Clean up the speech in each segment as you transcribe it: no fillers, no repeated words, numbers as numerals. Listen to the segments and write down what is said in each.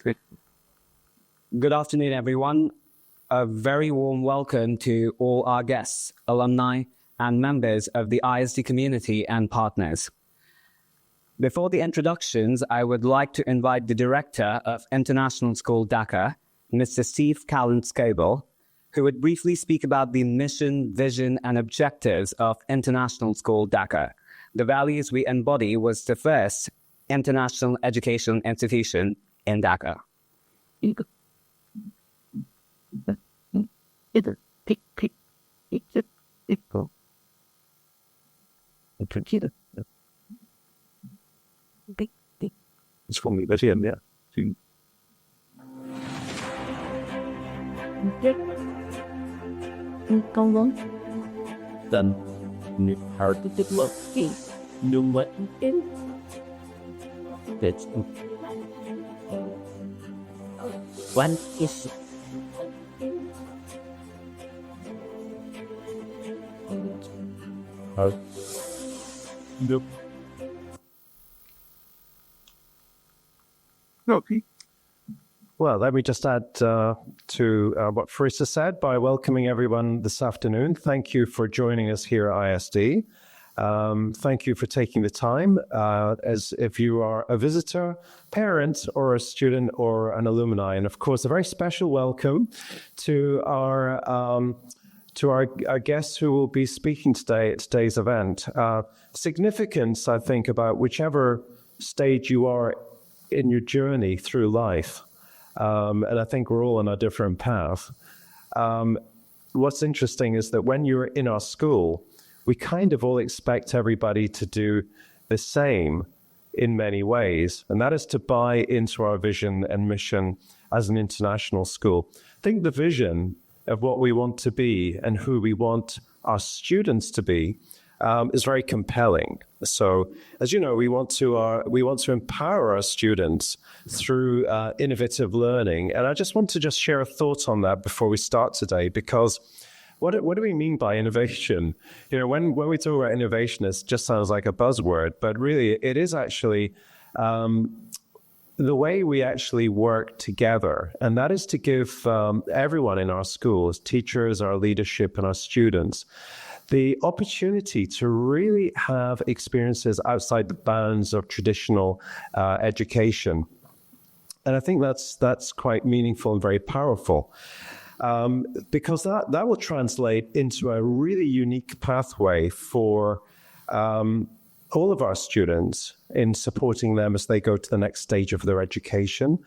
Great. Good afternoon, everyone. A very warm welcome to all our guests, alumni, and members of the ISD community and partners. Before the introductions, I would like to invite the Director of International School Dhaka, Mr. Steve Callan-Scoble, who would briefly speak about the mission, vision, and objectives of International School Dhaka. The values we embody was the first international education institution in Dhaka. It's for me, but yeah. Then hard to develop new what that's one is nope. Okay. Well, let me just add to what Faresta said by welcoming everyone this afternoon. Thank you for joining us here at ISD. Thank you for taking the time. As if you are a visitor, parent, or a student, or an alumni, and of course, a very special welcome to our guests who will be speaking today at today's event. Significance, I think, about whichever stage you are in your journey through life. And I think we're all on a different path. What's interesting is that when you're in our school, we kind of all expect everybody to do the same in many ways, and that is to buy into our vision and mission as an international school. I think the vision of what we want to be and who we want our students to be is very compelling. So, as you know, we want to empower our students through innovative learning, and I just want to share a thought on that before we start today, because what do we mean by innovation? You know, when we talk about innovation, it just sounds like a buzzword, but really it is actually the way we actually work together, and that is to give everyone in our schools, teachers, our leadership, and our students, the opportunity to really have experiences outside the bounds of traditional education. And I think that's quite meaningful and very powerful. Because that will translate into a really unique pathway for all of our students in supporting them as they go to the next stage of their education.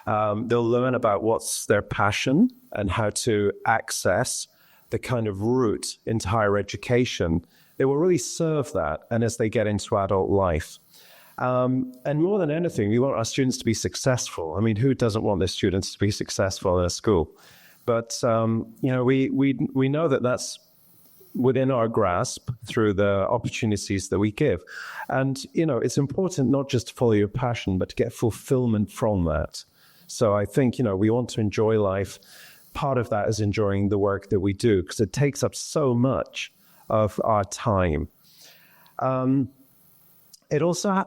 They'll learn about what's their passion and how to access the kind of route into higher education. They will really serve that, and as they get into adult life. And more than anything, we want our students to be successful. I mean, who doesn't want their students to be successful in a school? But you know, we know that that's within our grasp through the opportunities that we give. And you know, it's important not just to follow your passion, but to get fulfillment from that. So I think, you know, we want to enjoy life. Part of that is enjoying the work that we do, because it takes up so much of our time. It also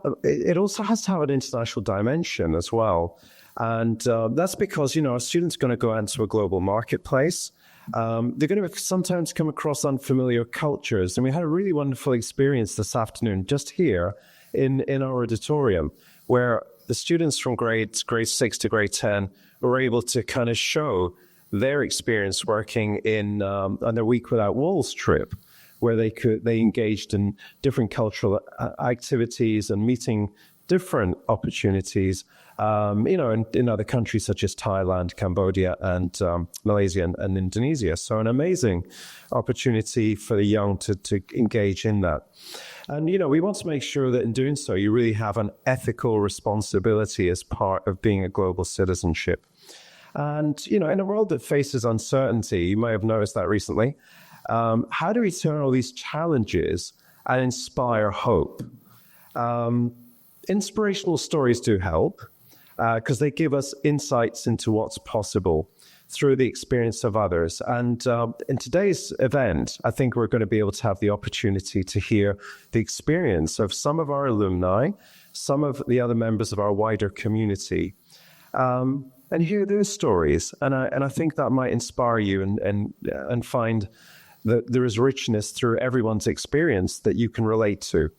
has to have an international dimension as well. And that's because, you know, our students are going to go into a global marketplace. They're going to sometimes come across unfamiliar cultures. And we had a really wonderful experience this afternoon just here in our auditorium, where the students from grade 6 to grade 10 were able to kind of show their experience working on their Week Without Walls trip, where they engaged in different cultural activities and meeting different opportunities, you know, in other countries such as Thailand, Cambodia, and Malaysia and Indonesia. So an amazing opportunity for the young to engage in that. And, you know, we want to make sure that in doing so, you really have an ethical responsibility as part of being a global citizenship. And, you know, in a world that faces uncertainty, you may have noticed that recently, how do we turn all these challenges and inspire hope? Inspirational stories do help because they give us insights into what's possible through the experience of others. And in today's event, I think we're going to be able to have the opportunity to hear the experience of some of our alumni some of the other members of our wider community, and hear their stories. And I think that might inspire you and find that there is richness through everyone's experience that you can relate to.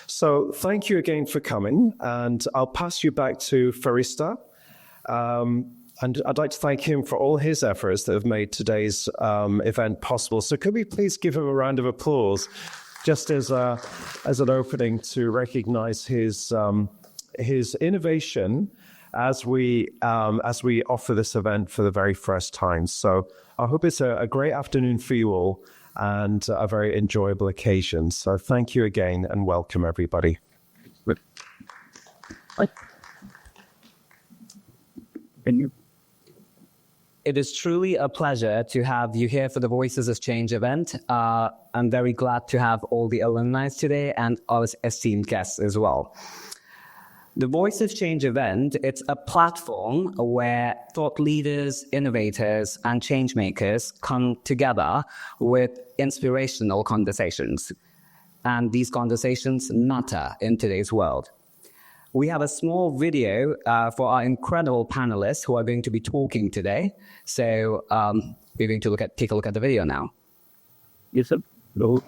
So thank you again for coming, and I'll pass you back to Faresta. And I'd like to thank him for all his efforts that have made today's event possible. So could we please give him a round of applause, just as an opening to recognize his innovation as we offer this event for the very first time. So I hope it's a great afternoon for you all and a very enjoyable occasion. So thank you again and welcome everybody. It is truly a pleasure to have you here for the Voices of Change event. I'm very glad to have all the alumni today and our esteemed guests as well. The Voice of Change event, it's a platform where thought leaders, innovators, and change makers come together with inspirational conversations. And these conversations matter in today's world. We have a small video for our incredible panelists who are going to be talking today. So we're going to take a look at the video now. Yes, sir. Hello.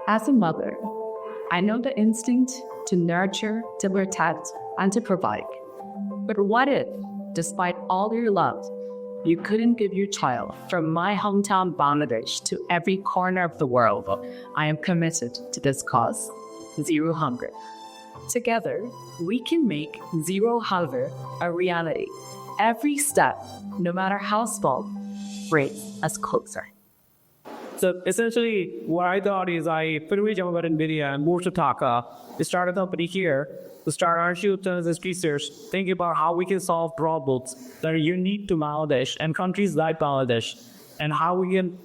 As a mother, I know the instinct to nurture, to protect, and to provide. But what if, despite all your love, you couldn't give your child from my hometown Bangladesh to every corner of the world? I am committed to this cause, Zero Hunger. Together, we can make Zero Hunger a reality. Every step, no matter how small, brings us closer. So essentially, what I thought is I pretty much about NVIDIA and moved to Dhaka. We started a company here to start our students as research, thinking about how we can solve problems that are unique to Bangladesh and countries like Bangladesh, and how we can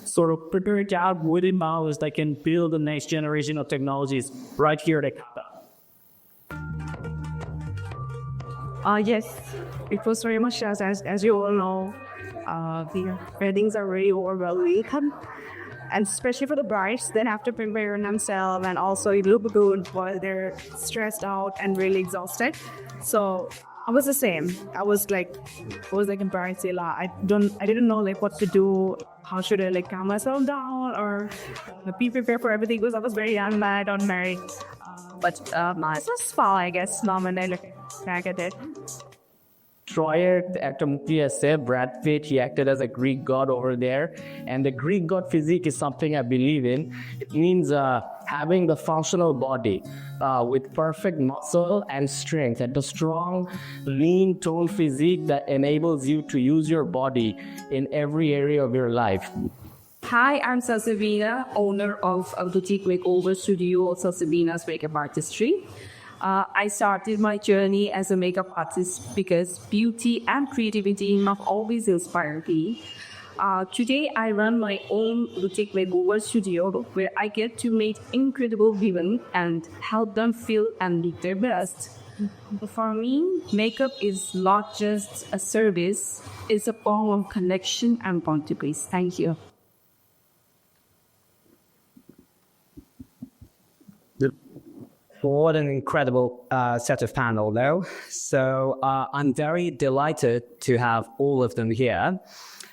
sort of prepare a job within Bangladesh that can build the next generation of technologies right here at Dhaka. Yes, it was very much as you all know, the weddings are very overwhelming, and especially for the brides, then have to prepare themselves and also look good while they're stressed out and really exhausted. So I was the same. I was like embarrassed. I didn't know like what to do. How should I like calm myself down or be prepared for everything, because I was very young, married, unmarried. But it was fun, I guess. Now when I look back at it. Troyer, the actor movie has said, Brad Pitt, he acted as a Greek god over there. And the Greek god physique is something I believe in. It means having the functional body with perfect muscle and strength, and the strong, lean, toned physique that enables you to use your body in every area of your life. Hi, I'm Salsabina, owner of a boutique makeover studio, Salsabina's Makeup Artistry. I started my journey as a makeup artist because beauty and creativity have always inspired me. Today, I run my own boutique makeover studio where I get to meet incredible women and help them feel and look their best. For me, makeup is not just a service, it's a form of connection and boundaries. Thank you. What an incredible set of panel, though. So I'm very delighted to have all of them here.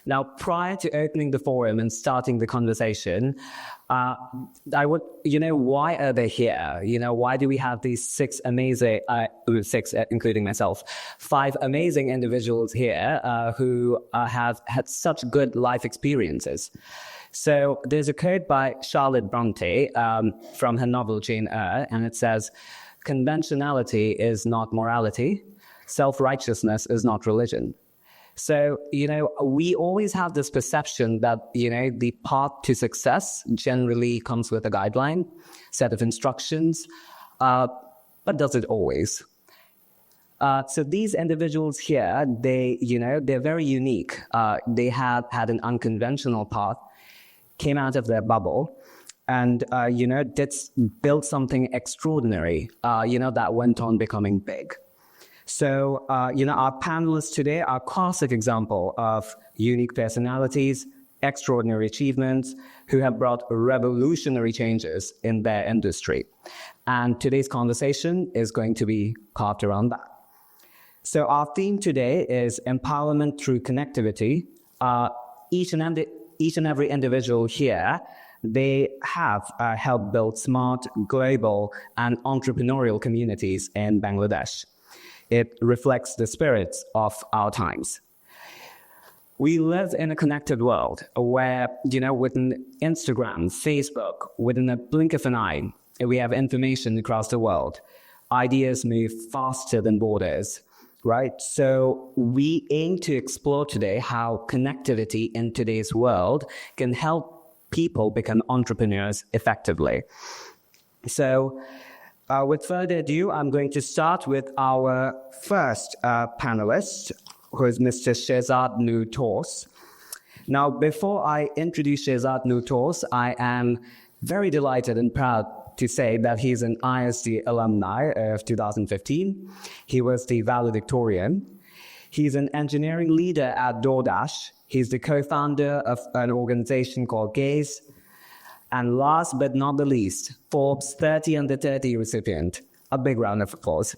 Now, prior to opening the forum and starting the conversation, I would, why are they here? Why do we have these six, including myself, 5 amazing individuals here who have had such good life experiences? So there's a quote by Charlotte Bronte from her novel Jane Eyre, and it says, "Conventionality is not morality. Self-righteousness is not religion." So, we always have this perception that, the path to success generally comes with a guideline, set of instructions, but does it always? So these individuals here, they're very unique. They have had an unconventional path, came out of their bubble, and, did build something extraordinary, that went on becoming big. So, our panelists today are a classic example of unique personalities, extraordinary achievements, who have brought revolutionary changes in their industry. And today's conversation is going to be carved around that. So our theme today is empowerment through connectivity. Each and every individual here, they have helped build smart, global, and entrepreneurial communities in Bangladesh. It reflects the spirits of our times. We live in a connected world where, within Instagram, Facebook, within a blink of an eye, we have information across the world. Ideas move faster than borders, right? So we aim to explore today how connectivity in today's world can help people become entrepreneurs effectively. So with further ado, I'm going to start with our first panelist, who is Mr. Shehzad Noor Taus. Now, before I introduce Shehzad Noor Taus, I am very delighted and proud to say that he's an ISD alumni of 2015. He was the valedictorian. He's an engineering leader at DoorDash. He's the co-founder of an organization called Gaze. And last but not the least, Forbes 30 Under 30 recipient. A big round of applause.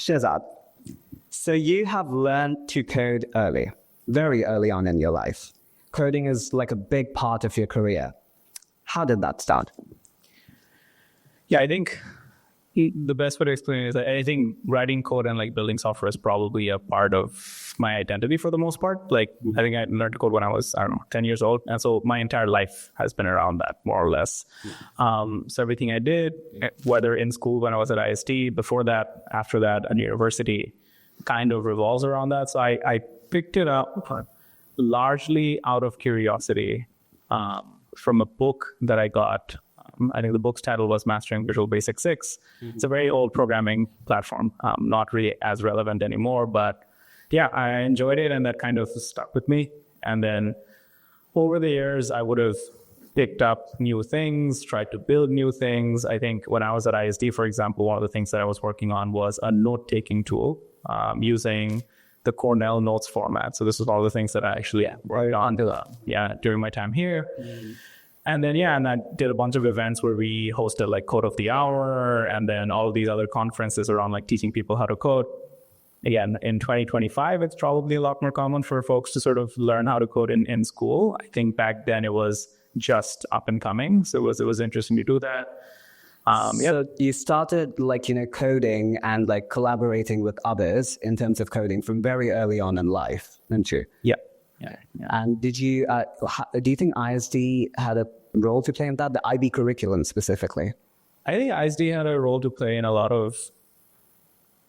Shehzad, so you have learned to code early, very early on in your life. Coding is like a big part of your career. How did that start? Yeah, I think the best way to explain it is that I think writing code and like building software is probably a part of my identity for the most part. Like I think I learned to code when I was, 10 years old. And so my entire life has been around that, more or less. So everything I did, whether in school when I was at ISD, before that, after that, at university, kind of revolves around that. So I picked it up largely out of curiosity from a book that I got. I think the book's title was Mastering Visual Basic 6. It's a very old programming platform, not really as relevant anymore, but yeah, I enjoyed it and that kind of stuck with me. And then over the years, I would have picked up new things, tried to build new things. I think when I was at ISD, for example, one of the things that I was working on was a note-taking tool using the Cornell notes format. So this is all the things that I actually wrote on during my time here. And then, and I did a bunch of events where we hosted like Code of the Hour and then all of these other conferences around like teaching people how to code. Again, in 2025, it's probably a lot more common for folks to sort of learn how to code in school. I think back then it was just up and coming. So it was interesting to do that. So you started coding and like collaborating with others in terms of coding from very early on in life, didn't you? Yeah. And did you, do you think ISD had a role to play in that, the IB curriculum specifically? I think ISD had a role to play in a lot of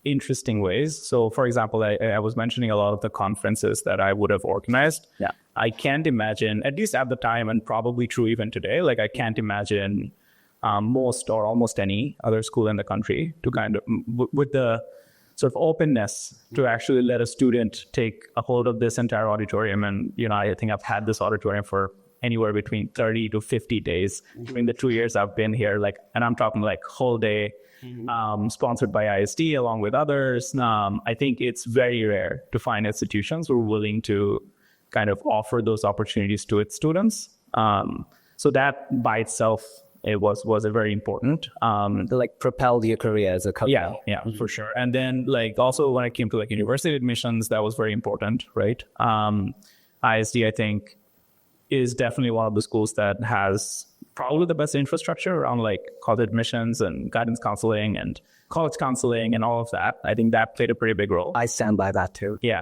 interesting ways. So for example, I was mentioning a lot of the conferences that I would have organized. Yeah. I can't imagine, at least at the time and probably true even today, like I can't imagine most or almost any other school in the country to kind of, with the sort of openness to actually let a student take a hold of this entire auditorium. And, I think I've had this auditorium for anywhere between 30 to 50 days during the 2 years I've been here. And I'm talking like whole day, sponsored by ISD along with others. I think it's very rare to find institutions who are willing to kind of offer those opportunities to its students. So that by itself, it was a very important. Propelled your career as a coach. Yeah, for sure. And then also when it came to university admissions, that was very important, right? ISD, I think, is definitely one of the schools that has probably the best infrastructure around college admissions and guidance counseling and college counseling and all of that. I think that played a pretty big role. I stand by that too. Yeah.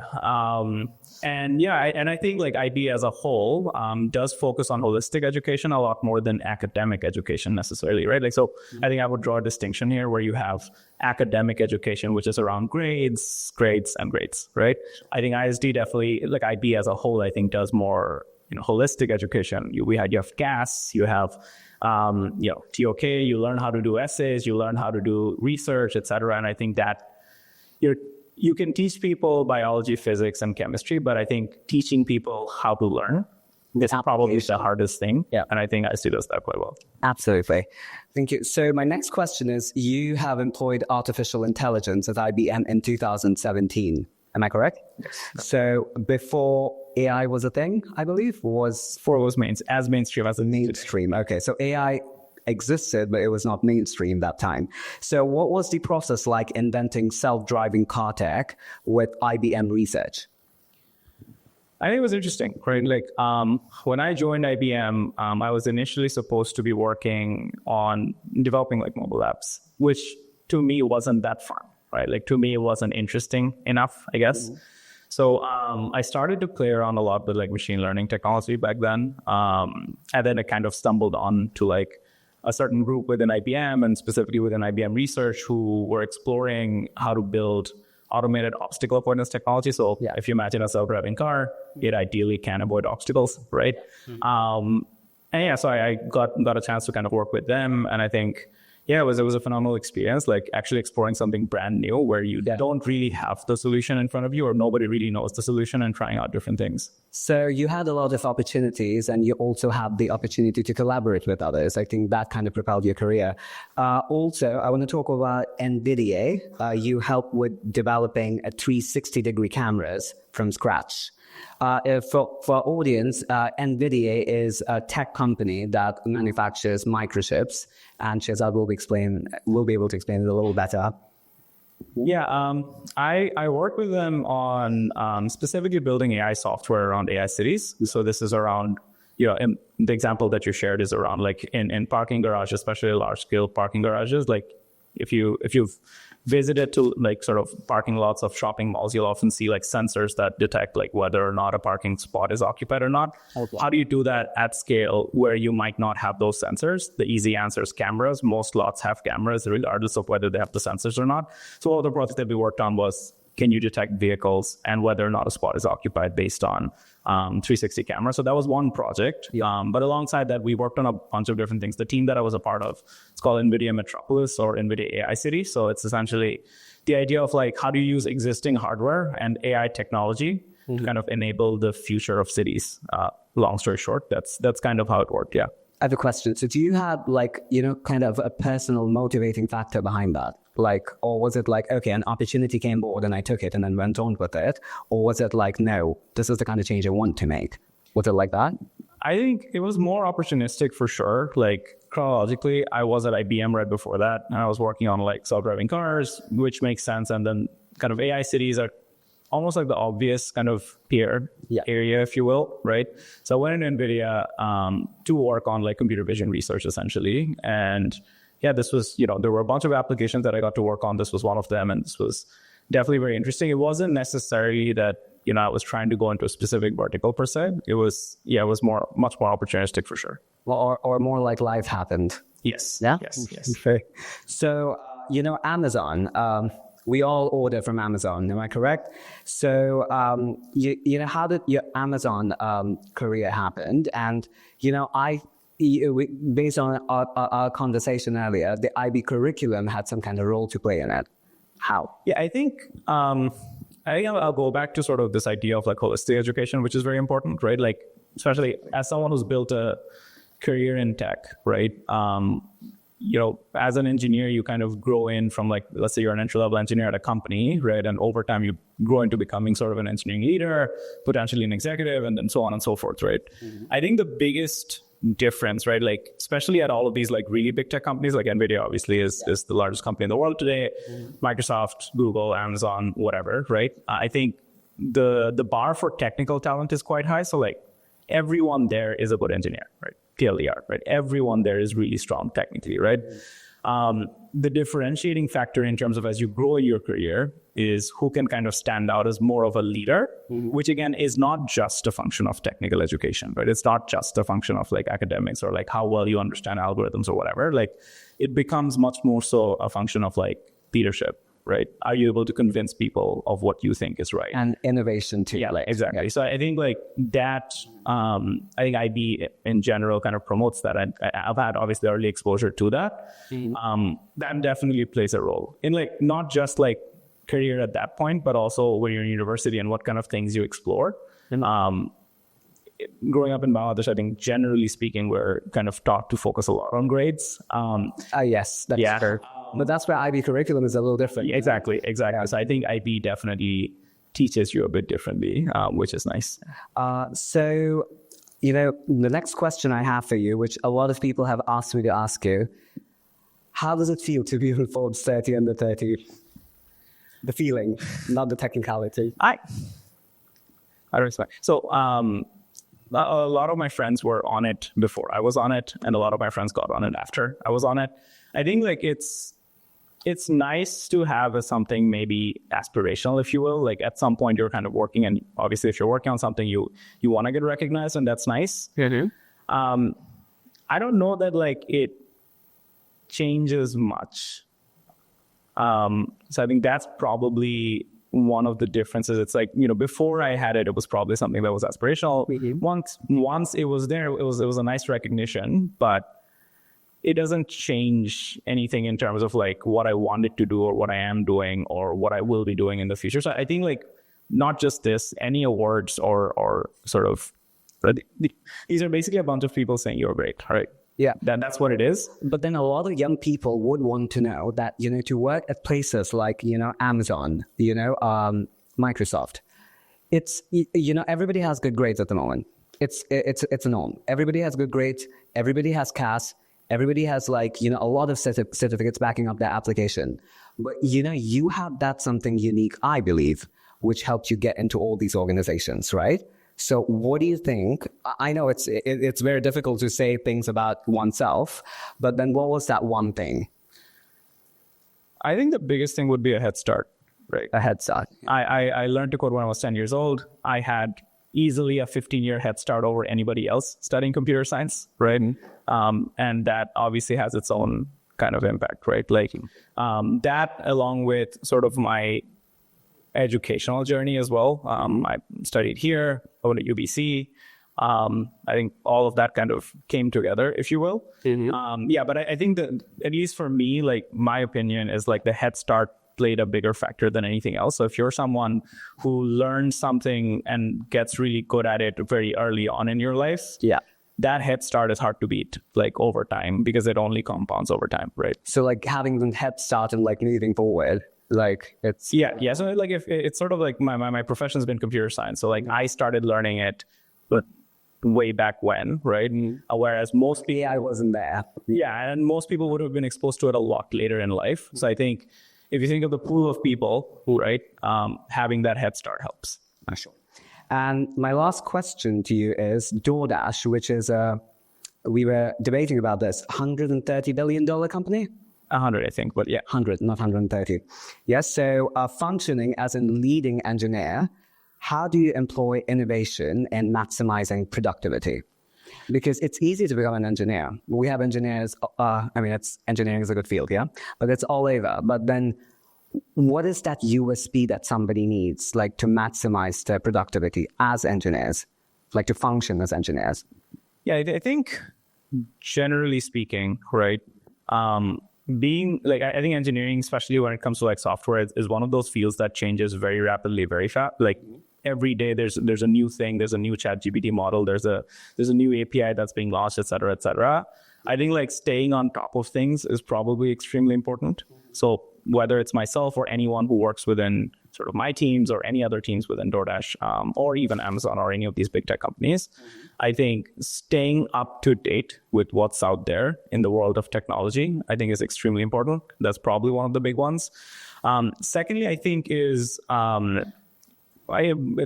And I think IB as a whole does focus on holistic education a lot more than academic education necessarily, right? So I think I would draw a distinction here where you have academic education, which is around grades, and grades, right? I think ISD definitely, IB as a whole, I think does more holistic education. You have GAS, you have TOK, you learn how to do essays, you learn how to do research, etc. And I think that you can teach people biology, physics, and chemistry, but I think teaching people how to learn is probably the hardest thing. Yeah. And I think ISD does that quite well. Absolutely. Thank you. So my next question is, you have employed artificial intelligence at IBM in 2017. Am I correct? Yes. So before AI was a thing, I believe, Before it was mainstream as a mainstream. Okay, so AI existed, but it was not mainstream that time. So what was the process like inventing self-driving car tech with IBM research? I think it was interesting, right? Like when I joined IBM, I was initially supposed to be working on developing like mobile apps, which to me wasn't that fun, right? Like to me, it wasn't interesting enough, I guess. So I started to play around a lot with like machine learning technology back then. And then I kind of stumbled on to like a certain group within IBM and specifically within IBM research who were exploring how to build automated obstacle avoidance technology. So if you imagine a self-driving car, it ideally can avoid obstacles, right? And so I got a chance to kind of work with them. And I think, it was a phenomenal experience, like actually exploring something brand new where you don't really have the solution in front of you or nobody really knows the solution and trying out different things. So you had a lot of opportunities and you also had the opportunity to collaborate with others. I think that kind of propelled your career. Also, I want to talk about NVIDIA. You helped with developing a 360-degree cameras from scratch. For our audience, NVIDIA is a tech company that manufactures microchips, and Shehzad will be able to explain it a little better. I work with them on specifically building AI software around AI cities. So this is around, the example that you shared is around like in parking garages, especially large scale parking garages. Like if you've visited to like sort of parking lots of shopping malls, you'll often see like sensors that detect like whether or not a parking spot is occupied or not. Okay. How do you do that at scale where you might not have those sensors? The easy answer is cameras. Most lots have cameras regardless of whether they have the sensors or not. So one of the projects that we worked on was, can you detect vehicles and whether or not a spot is occupied based on 360 cameras? So that was one project. But alongside that, we worked on a bunch of different things. The team that I was a part of, it's called NVIDIA Metropolis or NVIDIA AI City. So it's essentially the idea of like, how do you use existing hardware and AI technology to kind of enable the future of cities? Long story short, that's kind of how it worked. Yeah. I have a question. So do you have like, kind of a personal motivating factor behind that? Like, or was it like, okay, an opportunity came forward and I took it and then went on with it? Or was it like, no, this is the kind of change I want to make? Was it like that? I think it was more opportunistic for sure. Like chronologically, I was at IBM right before that. And I was working on like self-driving cars, which makes sense. And then kind of AI cities are almost like the obvious kind of peer area, if you will, right? So I went into NVIDIA to work on like computer vision research essentially. And this was, there were a bunch of applications that I got to work on. This was one of them. And this was definitely very interesting. It wasn't necessarily that, I was trying to go into a specific vertical per se. It was much more opportunistic for sure. Well, or more like life happened. Yes. Yeah? Yes. Okay. So, Amazon, we all order from Amazon, am I correct? So, how did your Amazon career happen? And, based on our conversation earlier, the IB curriculum had some kind of role to play in it. How? Yeah, I think I'll go back to sort of this idea of like holistic education, which is very important, right? Like, especially as someone who's built a career in tech, right? As an engineer, you kind of grow in from like, let's say you're an entry-level engineer at a company, right? And over time, you grow into becoming sort of an engineering leader, potentially an executive, and then so on and so forth, right? I think the biggest difference, right? Like, especially at all of these like really big tech companies, like NVIDIA obviously is the largest company in the world today, Microsoft, Google, Amazon, whatever, right? I think the bar for technical talent is quite high. So like everyone there is a good engineer, right? TLDR, right? Everyone there is really strong technically, right? The differentiating factor in terms of as you grow your career is who can kind of stand out as more of a leader, which again is not just a function of technical education, right? It's not just a function of like academics or like how well you understand algorithms or whatever. Like it becomes much more so a function of like leadership, right? Are you able to convince people of what you think is right? And innovation too. Yeah, exactly. Yeah. So I think like that, I think IB in general kind of promotes that. And I've had obviously early exposure to that. That definitely plays a role in like, not just like career at that point, but also when you're in university and what kind of things you explore. Growing up in Bangladesh, I think generally speaking, we're kind of taught to focus a lot on grades. Yes, that's true. But that's where IB curriculum is a little different. Exactly. So I think IB definitely teaches you a bit differently, which is nice. So, the next question I have for you, which a lot of people have asked me to ask you, how does it feel to be on Forbes 30 under 30? The feeling, not the technicality. I respect. So a lot of my friends were on it before I was on it, and a lot of my friends got on it after I was on it. I think like it's nice to have something maybe aspirational, if you will. Like at some point you're kind of working, and obviously if you're working on something, you want to get recognized, and that's nice. Mm-hmm. I don't know that like it changes much. So I think that's probably one of the differences. It's like, before I had it, it was probably something that was aspirational. Mm-hmm. Once it was there, it was a nice recognition, but it doesn't change anything in terms of like what I wanted to do or what I am doing or what I will be doing in the future. So I think like not just this, any awards or sort of, these are basically a bunch of people saying you're great, right? Yeah. That's what it is. But then a lot of young people would want to know that, to work at places like, Amazon, Microsoft, it's, everybody has good grades at the moment. It's a norm. Everybody has good grades. Everybody has CAS. Everybody has like, a lot of certificates backing up their application. But, you have that something unique, I believe, which helped you get into all these organizations, right? So what do you think? I know it's very difficult to say things about oneself, but then what was that one thing? I think the biggest thing would be a head start, right? A head start. I learned to code when I was 10 years old. I had easily a 15-year head start over anybody else studying computer science, right? And that obviously has its own kind of impact, right? Like that along with sort of my educational journey as well. I studied here, I went to UBC. I think all of that kind of came together, if you will. Mm-hmm. But I think that at least for me, like my opinion is like the head start played a bigger factor than anything else. So if you're someone who learns something and gets really good at it very early on in your life, that head start is hard to beat like over time because it only compounds over time, right? So like having the head start and like moving forward, like it's so like if it's sort of like my profession has been computer science, so like I started learning it but way back when, right? Whereas most people, I wasn't there, and most people would have been exposed to it a lot later in life. So I think if you think of the pool of people, right, having that head start helps. Sure. And my last question to you is DoorDash, which is we were debating about this $130 billion company. 100, I think, but 100, not 130. Yes, so functioning as a leading engineer, how do you employ innovation in maximizing productivity? Because it's easy to become an engineer. We have engineers, engineering is a good field, but it's all over. But then what is that USP that somebody needs, like to maximize their productivity as engineers, like to function as engineers? Yeah, I think generally speaking, right, being like, I think engineering, especially when it comes to like software, is one of those fields that changes very rapidly, very fast. Like every day there's a new thing, there's a new ChatGPT model, there's a new API that's being launched, et cetera, et cetera. I think like staying on top of things is probably extremely important. So whether it's myself or anyone who works within sort of my teams or any other teams within DoorDash or even Amazon or any of these big tech companies, I think staying up to date with what's out there in the world of technology, I think is extremely important. That's probably one of the big ones. Secondly, I think is, it's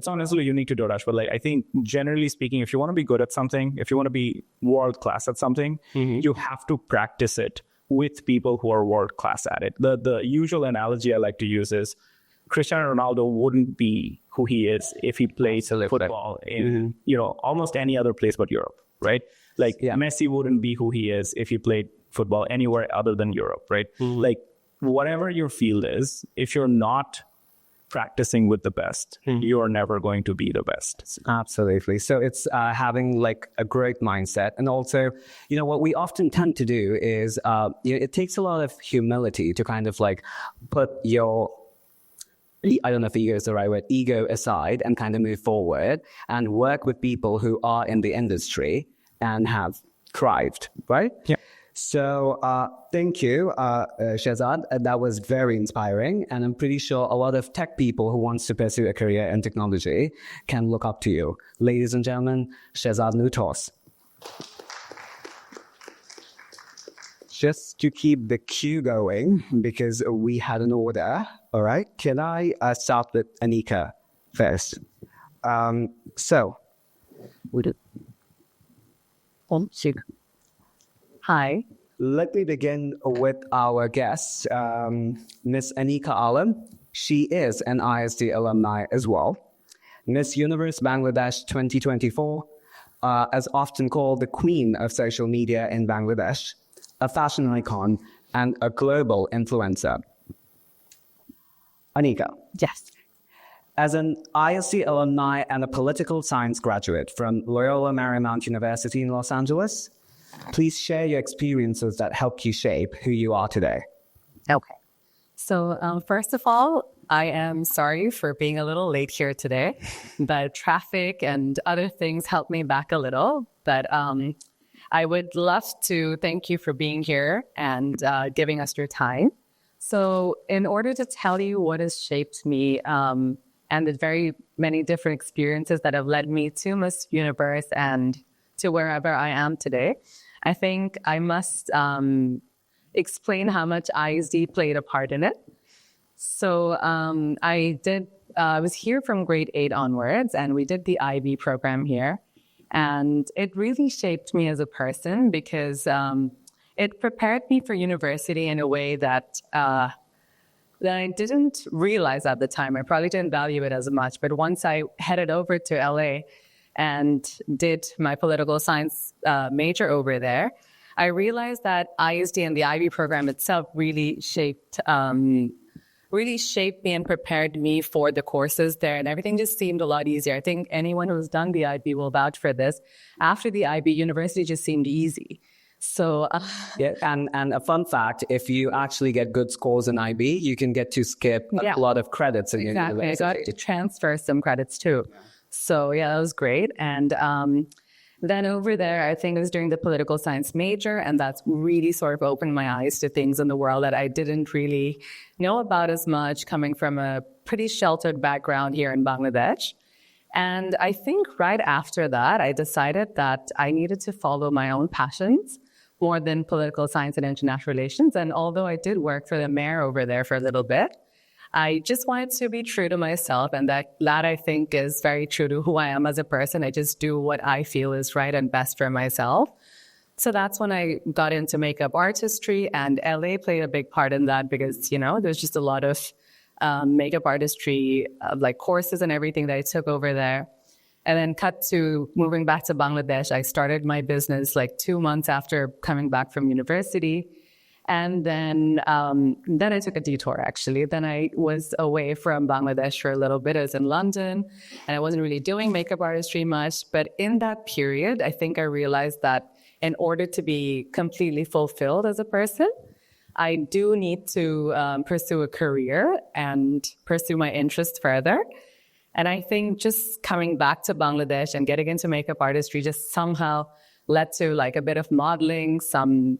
not necessarily unique to DoorDash, but like I think generally speaking, if you want to be good at something, if you want to be world class at something, you have to practice it with people who are world class at it. The usual analogy I like to use is Cristiano Ronaldo wouldn't be who he is if he played football in almost any other place but Europe, right? Like Messi wouldn't be who he is if he played football anywhere other than Europe, right? Like whatever your field is, if you're not practicing with the best, you're never going to be the best. Absolutely. So it's having like a great mindset. And also, what we often tend to do is it takes a lot of humility to kind of like put your, I don't know if ego is the right word, ego aside and kind of move forward and work with people who are in the industry and have thrived, right? Yeah. So thank you, Shehzad. That was very inspiring. And I'm pretty sure a lot of tech people who want to pursue a career in technology can look up to you. Ladies and gentlemen, Shehzad Noor Taus. Just to keep the queue going, because we had an order, all right? Can I start with Aniqa first? Hi. Let me begin with our guest, Miss Aniqa Alam. She is an ISD alumni as well. Miss Universe Bangladesh 2024, as often called the queen of social media in Bangladesh, a fashion icon, and a global influencer. Aniqa. Yes. As an ISD alumni and a political science graduate from Loyola Marymount University in Los Angeles, please share your experiences that helped you shape who you are today. Okay. So first of all, I am sorry for being a little late here today, but traffic and other things helped me back a little. But I would love to thank you for being here and giving us your time. So in order to tell you what has shaped me and the very many different experiences that have led me to Miss Universe and to wherever I am today, I think I must explain how much ISD played a part in it. So I was here from grade 8 onwards, and we did the IB program here. And it really shaped me as a person because it prepared me for university in a way that I didn't realize at the time. I probably didn't value it as much. But once I headed over to LA and did my political science major over there, I realized that ISD and the IB program itself really shaped me and prepared me for the courses there, and everything just seemed a lot easier. I think anyone who's done the IB will vouch for this. After the IB, university just seemed easy. So yeah, and a fun fact, if you actually get good scores in IB, you can get to skip a lot of credits in exactly. university. I got to transfer some credits too. So yeah, that was great. And then over there, I think it was during the political science major, and that's really sort of opened my eyes to things in the world that I didn't really know about as much, coming from a pretty sheltered background here in Bangladesh. And I think right after that, I decided that I needed to follow my own passions more than political science and international relations. And although I did work for the mayor over there for a little bit, I just wanted to be true to myself, and that I think is very true to who I am as a person. I just do what I feel is right and best for myself. So that's when I got into makeup artistry, and LA played a big part in that because, there's just a lot of makeup artistry, like courses and everything that I took over there. And then cut to moving back to Bangladesh. I started my business like 2 months after coming back from university. And then I took a detour, actually. Then I was away from Bangladesh for a little bit. I was in London, and I wasn't really doing makeup artistry much. But in that period, I think I realized that in order to be completely fulfilled as a person, I do need to pursue a career and pursue my interests further. And I think just coming back to Bangladesh and getting into makeup artistry just somehow led to like a bit of modeling, some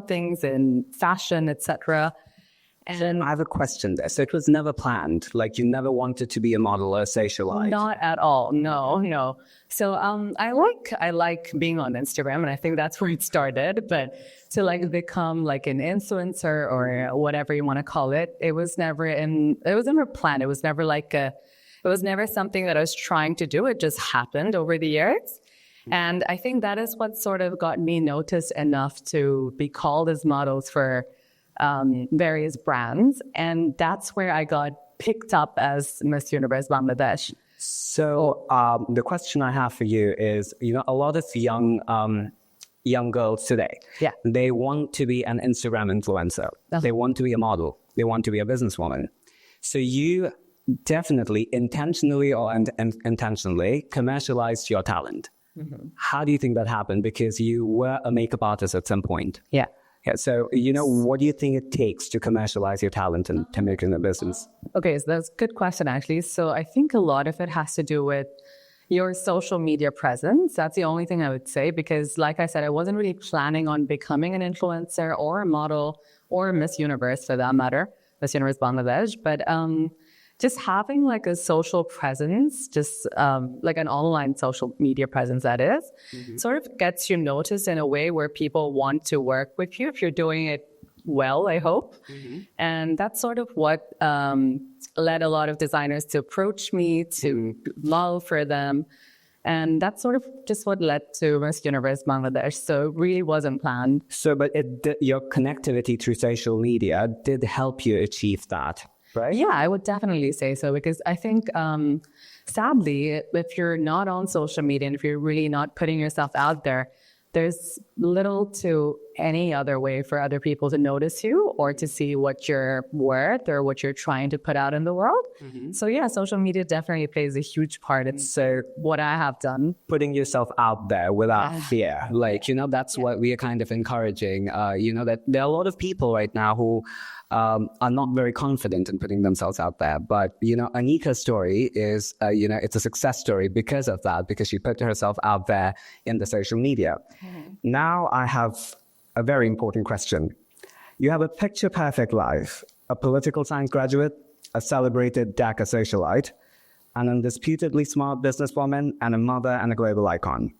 things in fashion, etc. And I have a question there. So it was never planned? Like you never wanted to be a model or a socialite? Not at all. No. So I like being on Instagram, and I think that's where it started. But to like become like an influencer or whatever you want to call it, it was never planned. It was never something that I was trying to do. It just happened over the years. And I think that is what sort of got me noticed enough to be called as models for various brands. And that's where I got picked up as Miss Universe Bangladesh. So the question I have for you is, a lot of young girls today, they want to be an Instagram influencer. They want to be a model. They want to be a businesswoman. So you definitely intentionally or unintentionally commercialized your talent. Mm-hmm. How do you think that happened? Because you were a makeup artist at some point. Yeah. So, what do you think it takes to commercialize your talent and to make it a business? Okay, so that's a good question, actually. So I think a lot of it has to do with your social media presence. That's the only thing I would say, because like I said, I wasn't really planning on becoming an influencer or a model or a Miss Universe for that matter, Miss Universe Bangladesh. But just having like a social presence, just like an online social media presence that is, sort of gets you noticed in a way where people want to work with you if you're doing it well, I hope. And that's sort of what led a lot of designers to approach me, to model for them. And that's sort of just what led to Miss Universe Bangladesh. So it really wasn't planned. So, but your connectivity through social media did help you achieve that, right? Yeah, I would definitely say so, because I think, sadly, if you're not on social media and if you're really not putting yourself out there, there's little to any other way for other people to notice you or to see what you're worth or what you're trying to put out in the world. So yeah, social media definitely plays a huge part in what I have done. Putting yourself out there without fear. Like, that's what we are kind of encouraging. That there are a lot of people right now who are not very confident in putting themselves out there. But, Aniqa's story is, it's a success story because of that, because she put herself out there in the social media. Now I have a very important question. You have a picture-perfect life, a political science graduate, a celebrated Dhaka socialite, an undisputedly smart businesswoman, and a mother and a global icon.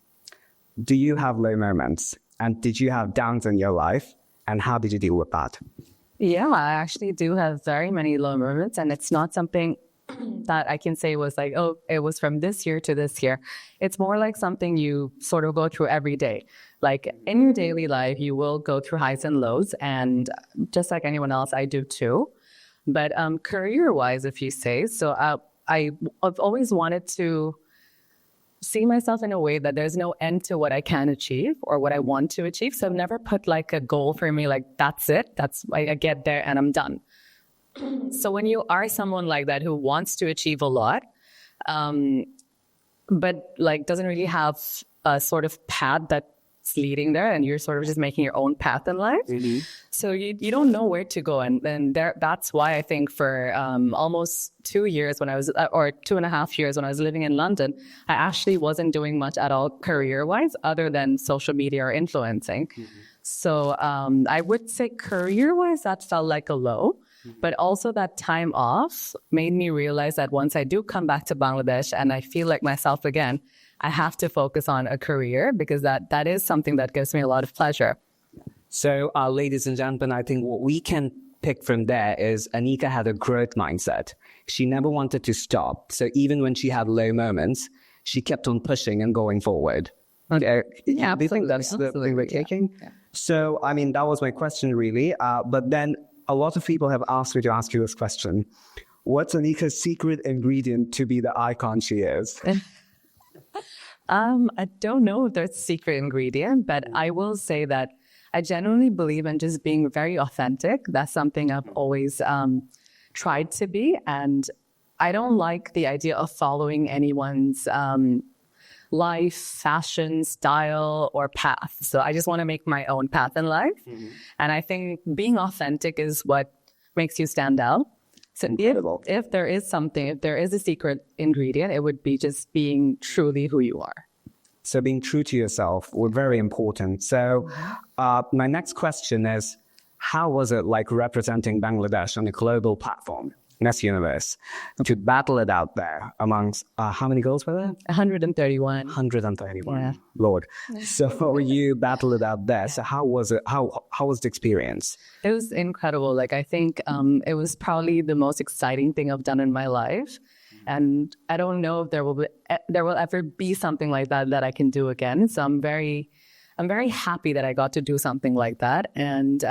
Do you have low moments? And did you have downs in your life? And how did you deal with that? Yeah, I actually do have very many low moments, and it's not something that I can say was like, oh, it was from this year to this year. It's more like something you sort of go through every day. Like in your daily life, you will go through highs and lows, and just like anyone else, I do too. But career-wise, if you say, so I've always wanted to see myself in a way that there's no end to what I can achieve or what I want to achieve. So I've never put like a goal for me, like that's it. I get there and I'm done. So when you are someone like that who wants to achieve a lot, but like doesn't really have a sort of path that's leading there, and you're sort of just making your own path in life. So you don't know where to go. And that's why I think for almost 2 years when I was, or 2.5 years when I was living in London, I actually wasn't doing much at all career-wise other than social media or influencing. So I would say career-wise, that felt like a low. But also that time off made me realize that once I do come back to Bangladesh and I feel like myself again, I have to focus on a career, because that is something that gives me a lot of pleasure. So, ladies and gentlemen, I think what we can pick from there is Aniqa had a growth mindset. She never wanted to stop. So even when she had low moments, she kept on pushing and going forward. Yeah, do you think that's the thing we're taking? Yeah. So, I mean, that was my question really. But then a lot of people have asked me to ask you this question. What's Aniqa's secret ingredient to be the icon she is? I don't know if there's a secret ingredient, but I will say that I genuinely believe in just being very authentic. That's something I've always tried to be. And I don't like the idea of following anyone's life, fashion, style, or path. So I just want to make my own path in life. And I think being authentic is what makes you stand out. So if there is something, if there is a secret ingredient, it would be just being truly who you are. So being true to yourself was very important. So my next question is, how was it like representing Bangladesh on a global platform, Miss Universe, to battle it out there amongst, how many girls were there? 131. 131, Yeah. Lord. So you battled it out there. So how was it? How was the experience? It was incredible. Like, I think it was probably the most exciting thing I've done in my life. And I don't know if there will ever be something like that I can do again. So I'm very happy that I got to do something like that. And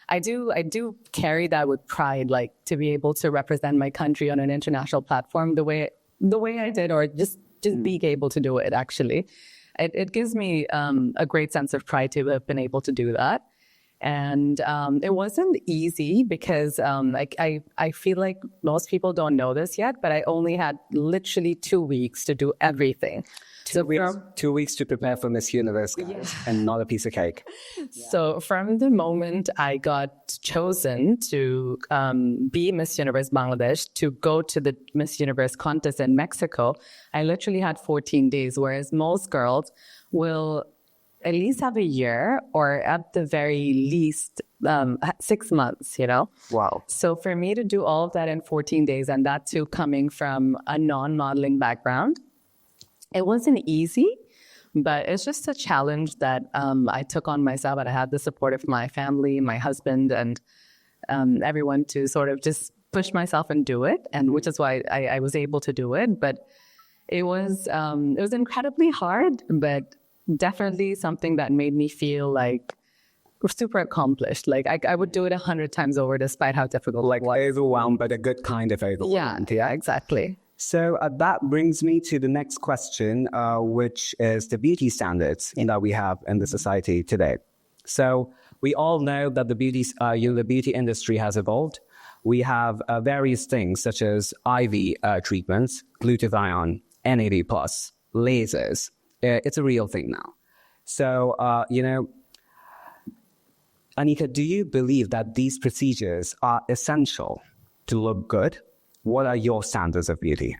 I do carry that with pride, like to be able to represent my country on an international platform the way I did, or just being able to do it. Actually, it gives me a great sense of pride to have been able to do that. And it wasn't easy because I feel like most people don't know this yet, but I only had literally 2 weeks to do everything. 2 weeks to prepare for Miss Universe, guys, and not a piece of cake. So from the moment I got chosen to be Miss Universe Bangladesh, to go to the Miss Universe contest in Mexico, I literally had 14 days, whereas most girls will at least have a year or at the very least 6 months, you know? Wow. So for me to do all of that in 14 days, and that too coming from a non-modeling background, it wasn't easy, but it's just a challenge that I took on myself, and I had the support of my family, my husband, and everyone to sort of just push myself and do it, and which is why I was able to do it. But it was incredibly hard, but definitely something that made me feel like super accomplished. Like I would do it 100 times over, despite how difficult it was. Overwhelmed, but a good kind of overwhelmed. Yeah, exactly. So that brings me to the next question, which is the beauty standards that we have in the society today. So we all know that the beauty industry has evolved. We have various things such as IV treatments, glutathione, NAD+, lasers. It's a real thing now. So, Aniqa, do you believe that these procedures are essential to look good? What are your standards of beauty?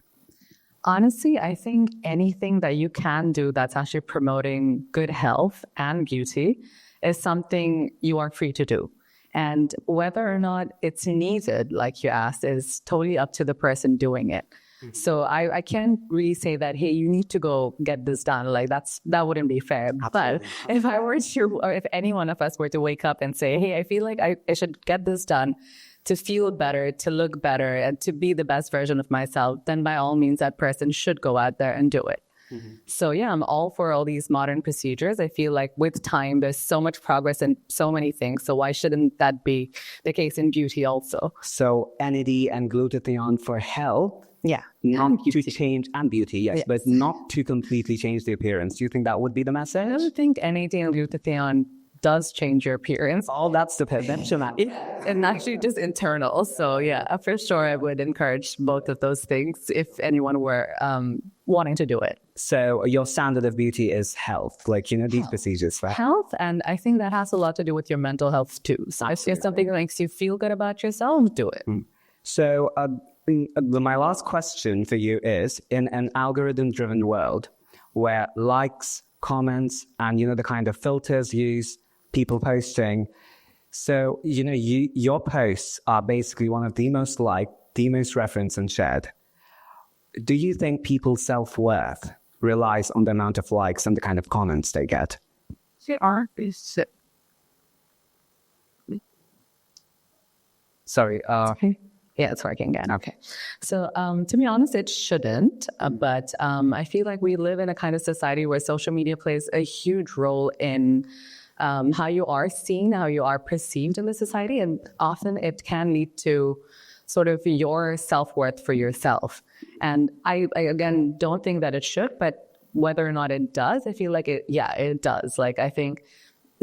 Honestly, I think anything that you can do that's actually promoting good health and beauty is something you are free to do. And whether or not it's needed, like you asked, is totally up to the person doing it. Mm-hmm. So I can't really say that, hey, you need to go get this done. Like that wouldn't be fair. Absolutely. But if I were to, or if any one of us were to wake up and say, hey, I feel like I should get this done to feel better, to look better, and to be the best version of myself, then by all means, that person should go out there and do it. Mm-hmm. So yeah, I'm all for all these modern procedures. I feel like with time, there's so much progress in so many things. So why shouldn't that be the case in beauty also? So NAD and glutathione for health. Yeah. Not to change, and beauty, yes, but not to completely change the appearance. Do you think that would be the message? I don't think NAD and glutathione does change your appearance. Oh, that's the prevention. And actually just internal. So yeah, for sure, I would encourage both of those things if anyone were wanting to do it. So your standard of beauty is health, like, these procedures for health. And I think that has a lot to do with your mental health too. So if there's something that makes you feel good about yourself, do it. So my last question for you is, in an algorithm-driven world where likes, comments, and, the kind of filters used, people posting. So, your posts are basically one of the most liked, the most referenced and shared. Do you think people's self-worth relies on the amount of likes and the kind of comments they get? Sorry. Yeah, it's working again. Okay. So to be honest, it shouldn't. But I feel like we live in a kind of society where social media plays a huge role in how you are seen, how you are perceived in the society. And often it can lead to sort of your self-worth for yourself. And I again, don't think that it should, but whether or not it does, I feel like it does. Like, I think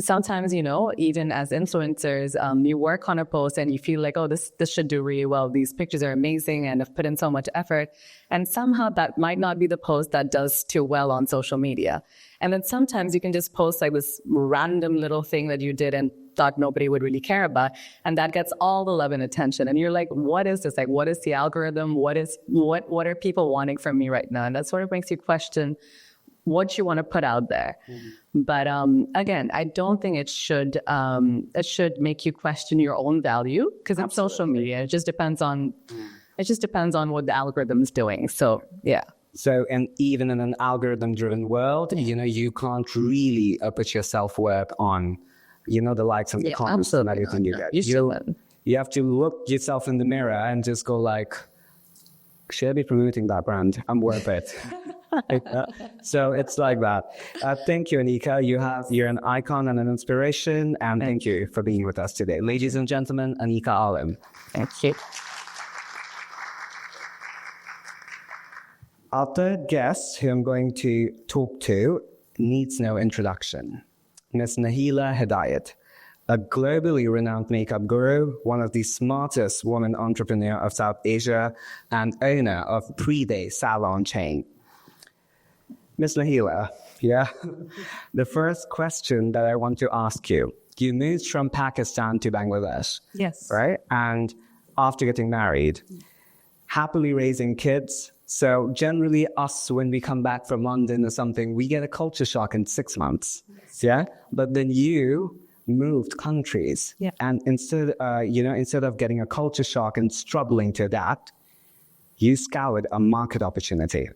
sometimes, even as influencers, you work on a post and you feel like, oh, this should do really well. These pictures are amazing and have put in so much effort. And somehow that might not be the post that does too well on social media. And then sometimes you can just post like this random little thing that you did and thought nobody would really care about. And that gets all the love and attention. And you're like, what is this? Like, what is the algorithm? What are people wanting from me right now? And that sort of makes you question what you want to put out there. Mm-hmm. But again, I don't think it should make you question your own value, because it's social media. It just depends on what the algorithm is doing. So yeah. So, and even in an algorithm-driven world, you can't really put your self-worth on, the likes and the comments and everything you get. You have to look yourself in the mirror and just go like, should I be promoting that brand? I'm worth it. So it's like that. Thank you, Aniqa. You're an icon and an inspiration, and thank you for being with us today. Ladies and gentlemen, Aniqa Alam. Thank you. Our third guest, who I'm going to talk to, needs no introduction. Ms. Nahila Hedayet, a globally renowned makeup guru, one of the smartest women entrepreneurs of South Asia, and owner of 3-day salon chain. Ms. Nahila, the first question that I want to ask you, you moved from Pakistan to Bangladesh. Yes. Right? And after getting married, happily raising kids. So generally us, when we come back from London or something, we get a culture shock in 6 months. Yeah. But then you moved countries. Yeah. And instead of getting a culture shock and struggling to adapt, you scoured a market opportunity.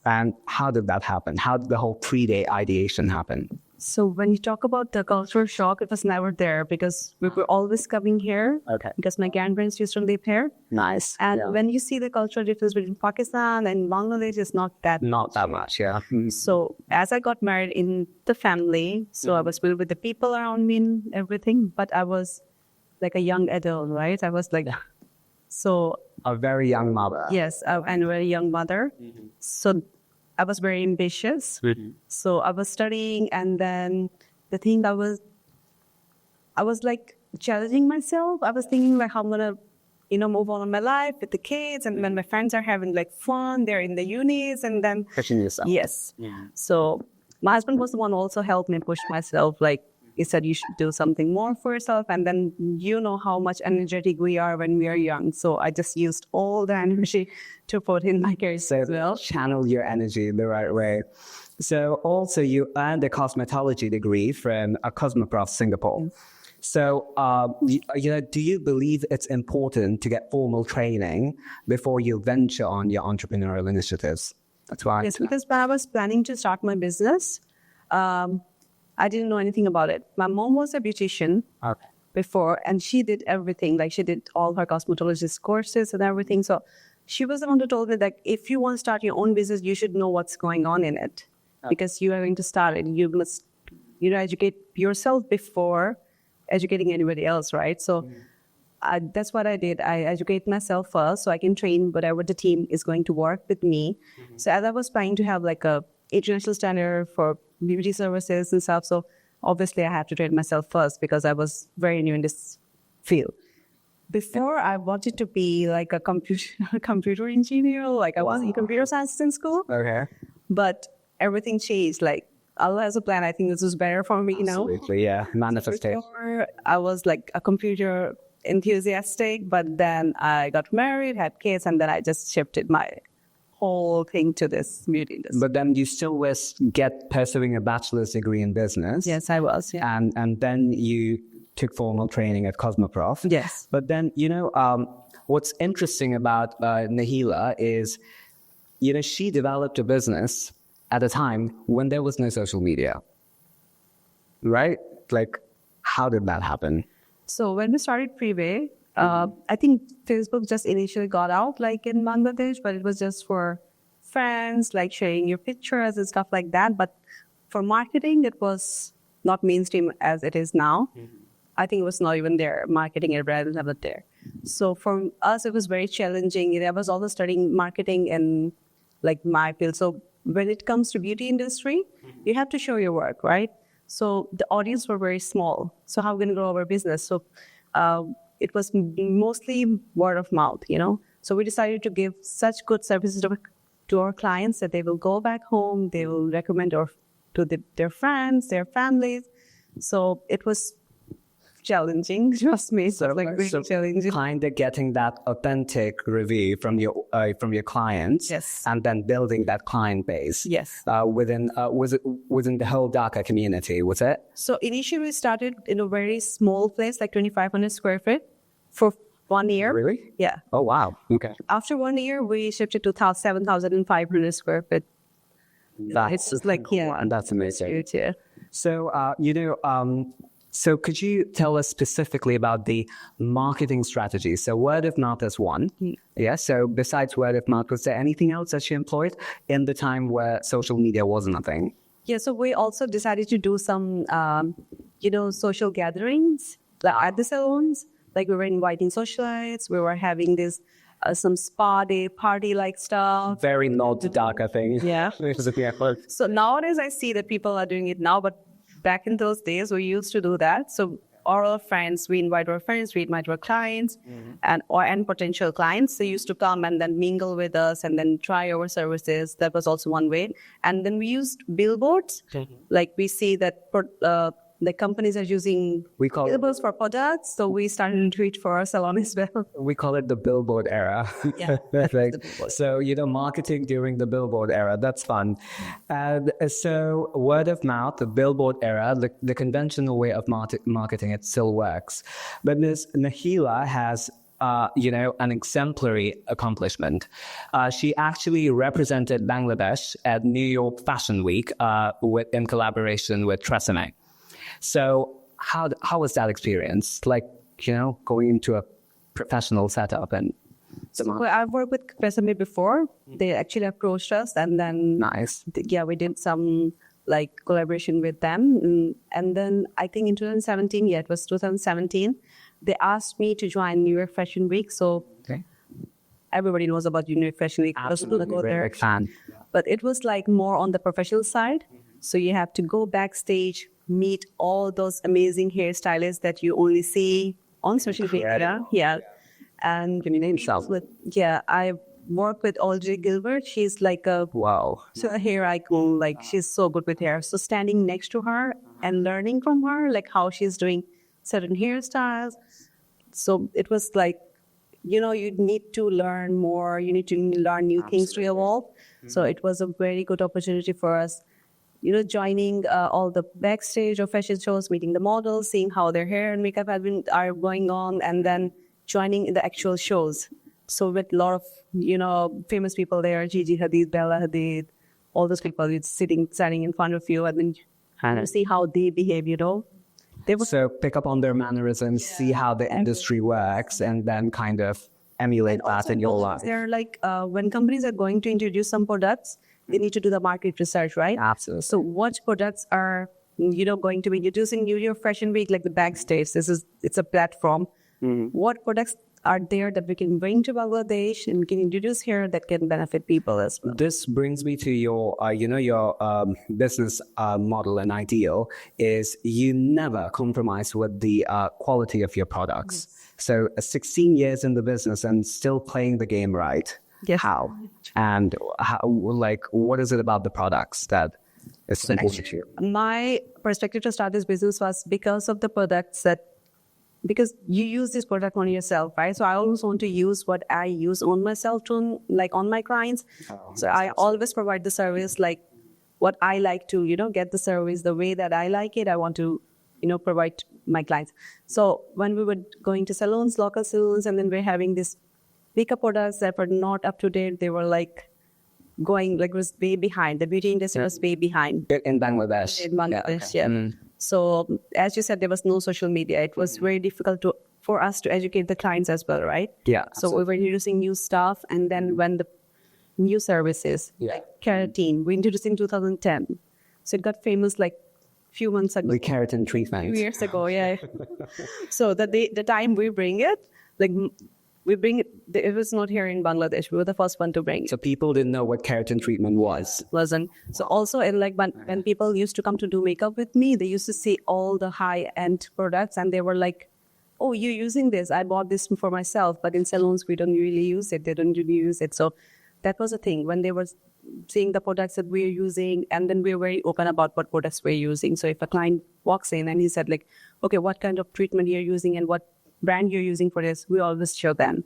And how did that happen? How did the whole 3-day ideation happen? So when you talk about the cultural shock, it was never there because we were always coming here. Okay. Because my grandparents used to live here. Nice. And when you see the cultural difference between Pakistan and Bangladesh, it's not that much, yeah. So as I got married in the family, so I was with the people around me and everything, but I was like a young adult, right? I was like, so. A very young mother. Yes, and a very young mother. So I was very ambitious. So I was studying, and then the thing I was like challenging myself. I was thinking like how I'm gonna, move on in my life with the kids, and when my friends are having like fun, they're in the unis, and then Pushing yourself. yes. So my husband was the one who also helped me push myself. Like he said, you should do something more for yourself, and then you know how much energetic we are when we are young. So I just used all the energy to put in my career as well. Channel your energy in the right way. So also you earned a cosmetology degree from a Cosmoprof Singapore. So, do you believe it's important to get formal training before you venture on your entrepreneurial initiatives? That's why. Yes, because when I was planning to start my business, I didn't know anything about it. My mom was a beautician before, and she did everything. Like she did all her cosmetologist courses and everything. So she was the one who told me that if you want to start your own business, you should know what's going on in it because you are going to start it. You must, educate yourself before educating anybody else, right? So that's what I did. I educate myself first so I can train whatever the team is going to work with me. So as I was trying to have like a international standard for beauty services and stuff, so obviously I had to train myself first because I was very new in this field. Before I wanted to be like a computer engineer, like I was in computer science in school. Okay. But everything changed. Like Allah has a plan. I think this was better for me now. Absolutely, yeah. Manifestation. Before, I was like a computer enthusiastic, but then I got married, had kids, and then I just shifted my whole thing to this beauty industry. But then you still were pursuing a bachelor's degree in business. Yes, I was. Yeah. And then you took formal training at Cosmoprof. Yes. But then, what's interesting about Nahila is, she developed a business at a time when there was no social media. Right? Like, how did that happen? So when we started Freeway, I think Facebook just initially got out like in Bangladesh, but it was just for friends, like sharing your pictures and stuff like that. But for marketing, it was not mainstream as it is now. I think it was not even there. Marketing and brand was not there. So for us, it was very challenging. I was also studying marketing in like my field. So when it comes to beauty industry, you have to show your work, right? So the audience were very small. So how are we going to grow our business? So it was mostly word of mouth, So we decided to give such good services to our clients that they will go back home, they will recommend to their friends, their families. So it was challenging, trust me. So really challenging. Kind of getting that authentic review from your clients, Yes, and then building that client base. Yes, within the whole Dhaka community, was it? So initially we started in a very small place, like 2,500 square feet, for 1 year. Really? Yeah. Oh wow. Okay. After 1 year, we shifted to 7,500 square feet. It's just like that's amazing. Huge, yeah. So so could you tell us specifically about the marketing strategy? So word of mouth is one. Yeah. So besides word of mouth, was there anything else that you employed in the time where social media wasn't a thing? Yeah. So we also decided to do some, social gatherings at the salons. Like we were inviting socialites. We were having this some spa day party like stuff. Very not Dhaka thing. Yeah. So nowadays I see that people are doing it now, but back in those days, we used to do that. So all our friends, we invite our clients and potential clients. They used to come and then mingle with us and then try our services. That was also one way. And then we used billboards. Like we see that the companies are using billboards for products. So we started to do it for our salon as well. We call it the billboard era. Yeah. Like, so, marketing during the billboard era, that's fun. And so word of mouth, the billboard era, the conventional way of marketing, it still works. But Ms. Nahila has an exemplary accomplishment. She actually represented Bangladesh at New York Fashion Week in collaboration with Tresemme. So how was that experience? Like, going into a professional setup and... So I've worked with Tresemme before. They actually approached us, and then nice. We did some collaboration with them. And then I think in 2017, it was 2017, they asked me to join New York Fashion Week. So everybody knows about New York Fashion Week. Absolutely, go there. big fan. But it was more on the professional side. So you have to go backstage, meet all those amazing hairstylists that you only see on social media. Yeah. And can you name some? I work with Audrey Gilbert. She's wow. So a hair icon. She's so good with hair. So standing next to her and learning from her, how she's doing certain hairstyles. So it was you need to learn more. You need to learn new things to evolve. Mm-hmm. So it was a very good opportunity for us. Joining all the backstage of fashion shows, meeting the models, seeing how their hair and makeup are going on, and then joining the actual shows. So with a lot of, famous people there, Gigi Hadid, Bella Hadid, all those people standing in front of you, and then you see how they behave, So pick up on their mannerisms, see how the industry works, and then kind of emulate that in your life. They're when companies are going to introduce some products, they need to do the market research, right? Absolutely. So what products are, going to be introducing New York Fashion Week, the backstage? It's a platform. Mm-hmm. What products are there that we can bring to Bangladesh and we can introduce here that can benefit people as well? This brings me to your, business model and ideal is you never compromise with the quality of your products. Yes. So 16 years in the business and still playing the game right. Yes. How? And how, what is it about the products that is important to you? My perspective to start this business was because of the products because you use this product on yourself, right? So I always want to use what I use on myself on my clients. So I always provide the service what I like to, get the service the way that I like it. I want to, provide my clients. So when we were going to salons, local salons, and then we're having these makeup products that were not up to date, they were was way behind. The beauty industry was way behind. In Bangladesh. In Bangladesh, yeah. Mm. So as you said, there was no social media. It was very difficult for us to educate the clients as well, right? Yeah. So we were introducing new stuff, and then when the new services, keratin, we introduced in 2010. So it got famous few months ago. The keratin treatment. 2 years ago, yeah. So the time we bring it, we bring it, it was not here in Bangladesh. We were the first one to bring it. So people didn't know what keratin treatment was. Wasn't. So also, when people used to come to do makeup with me, they used to see all the high-end products, and they were like, oh, you're using this. I bought this for myself, but in salons, we don't really use it. They don't really use it. So that was a thing when they were seeing the products that we're using, and then we're very open about what products we're using. So if a client walks in and he said okay, what kind of treatment you're using and what brand you're using for this, we always show them.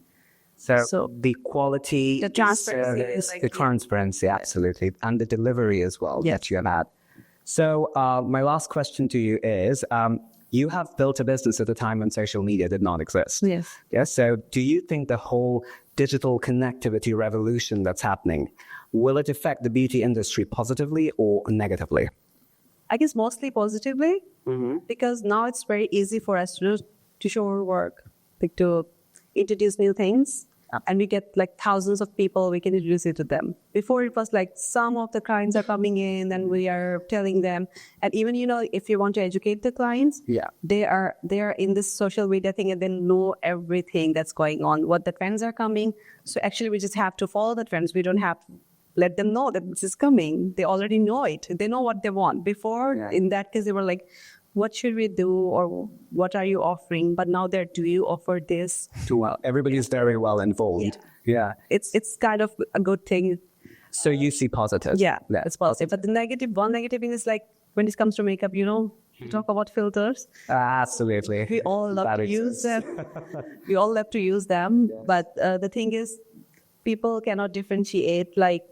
So the quality, the transparency, service, the transparency, absolutely, and the delivery as well that you have had. So my last question to you is, you have built a business at a time when social media did not exist. Yes. Yes. So do you think the whole digital connectivity revolution that's happening, will it affect the beauty industry positively or negatively? I guess mostly positively, because now it's very easy for us to show our work, to introduce new things, and we get thousands of people, we can introduce it to them. Before it was some of the clients are coming in and we are telling them, and even, if you want to educate the clients, they are in this social media thing and they know everything that's going on, what the trends are coming. So actually we just have to follow the trends. We don't have to let them know that this is coming. They already know it. They know what they want. Before, in that case, they were what should we do, or what are you offering? But now do you offer this? Too well. Everybody's very well involved. Yeah. It's kind of a good thing. So you see positive. Yeah, it's positive. But one negative thing is when it comes to makeup, to talk about filters. Absolutely. We all love to use them. We all love to use them, but the thing is, people cannot differentiate like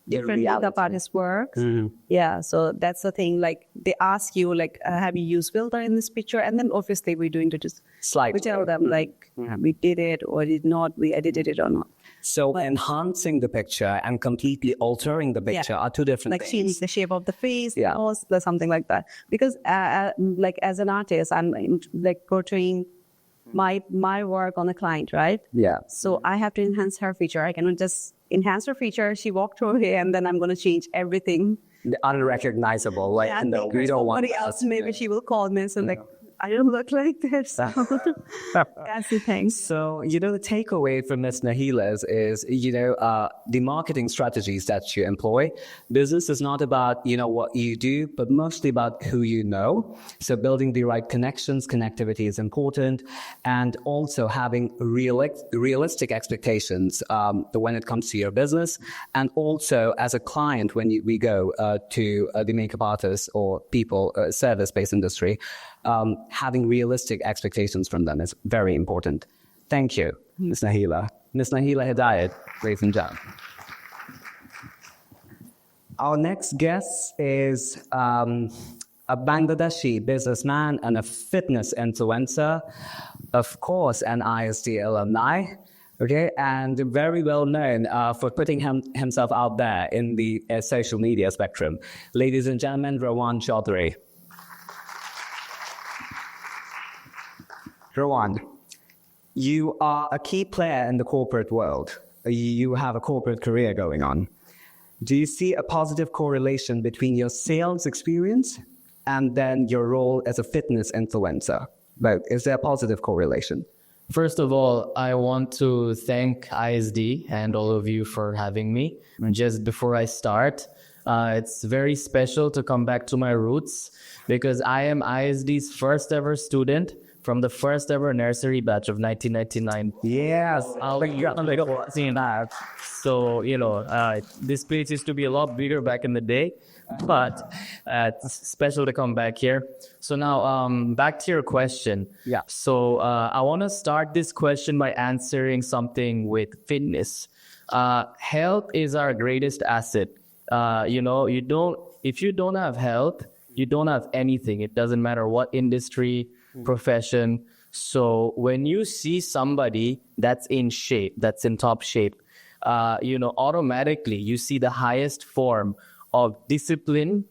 different makeup artists' works. Yeah, so that's the thing. Like they ask you, like, have you used filter in this picture? And then obviously we're doing to just we tell them like we did it or did not, we edited it or not. So enhancing the picture and completely altering the picture are two different like things. changing the shape of the face, the nose, something like that. Because like as an artist, I'm like portraying my work on the client, right? Yeah. So I have to enhance her feature. I cannot just enhance her feature. She walked through here, and then I'm going to change everything. The unrecognizable, like no, we don't want somebody else. Maybe she will call me. So like, I don't look like this. That's the thing. So, the takeaway from Ms. Nahila's is, the marketing strategies that you employ. Business is not about, what you do, but mostly about who you know. So building the right connections, connectivity is important. And also having realistic expectations when it comes to your business. And also as a client, when we go to the makeup artists or people, service-based industry, having realistic expectations from them is very important. Thank you, Ms. Nahila. Ms. Nahila Hedayet, ladies and gentlemen. Our next guest is a Bangladeshi businessman and a fitness influencer, of course, an ISD alumni, okay, and very well known for putting himself out there in the social media spectrum. Ladies and gentlemen, Rawan Choudhury. Rawan, you are a key player in the corporate world. You have a corporate career going on. Do you see a positive correlation between your sales experience and then your role as a fitness influencer? Both. Is there a positive correlation? First of all, I want to thank ISD and all of you for having me. Just before I start, it's very special to come back to my roots because I am ISD's first ever student from the first ever nursery batch of 1999. Yes. Seeing that. So, this place used to be a lot bigger back in the day, but it's special to come back here. So now, back to your question. Yeah. So I want to start this question by answering something with fitness. Health is our greatest asset. If you don't have health, you don't have anything. It doesn't matter what industry, profession. So when you see somebody that's in shape, that's in top shape, automatically you see the highest form of discipline,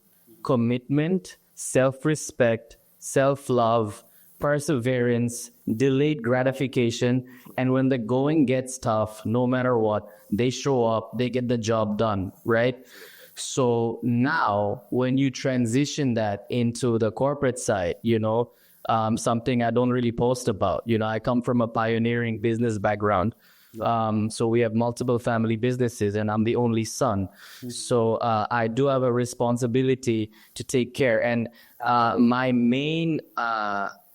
commitment, self-respect, self-love, perseverance, delayed gratification. And when the going gets tough, no matter what, they show up, they get the job done, right? So now when you transition that into the corporate side, something I don't really post about. I come from a pioneering business background. So we have multiple family businesses and I'm the only son. So I do have a responsibility to take care. And my main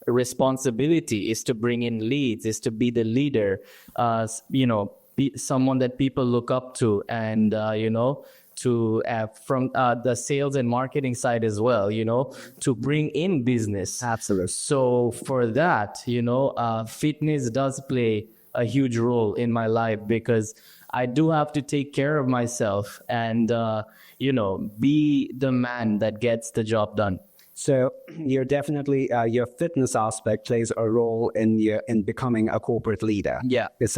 responsibility is to bring in leads, is to be the leader, be someone that people look up to and, to from the sales and marketing side as well, to bring in business. Absolutely. So for that, fitness does play a huge role in my life because I do have to take care of myself and, be the man that gets the job done. So you're definitely, your fitness aspect plays a role in becoming a corporate leader. Yeah. It's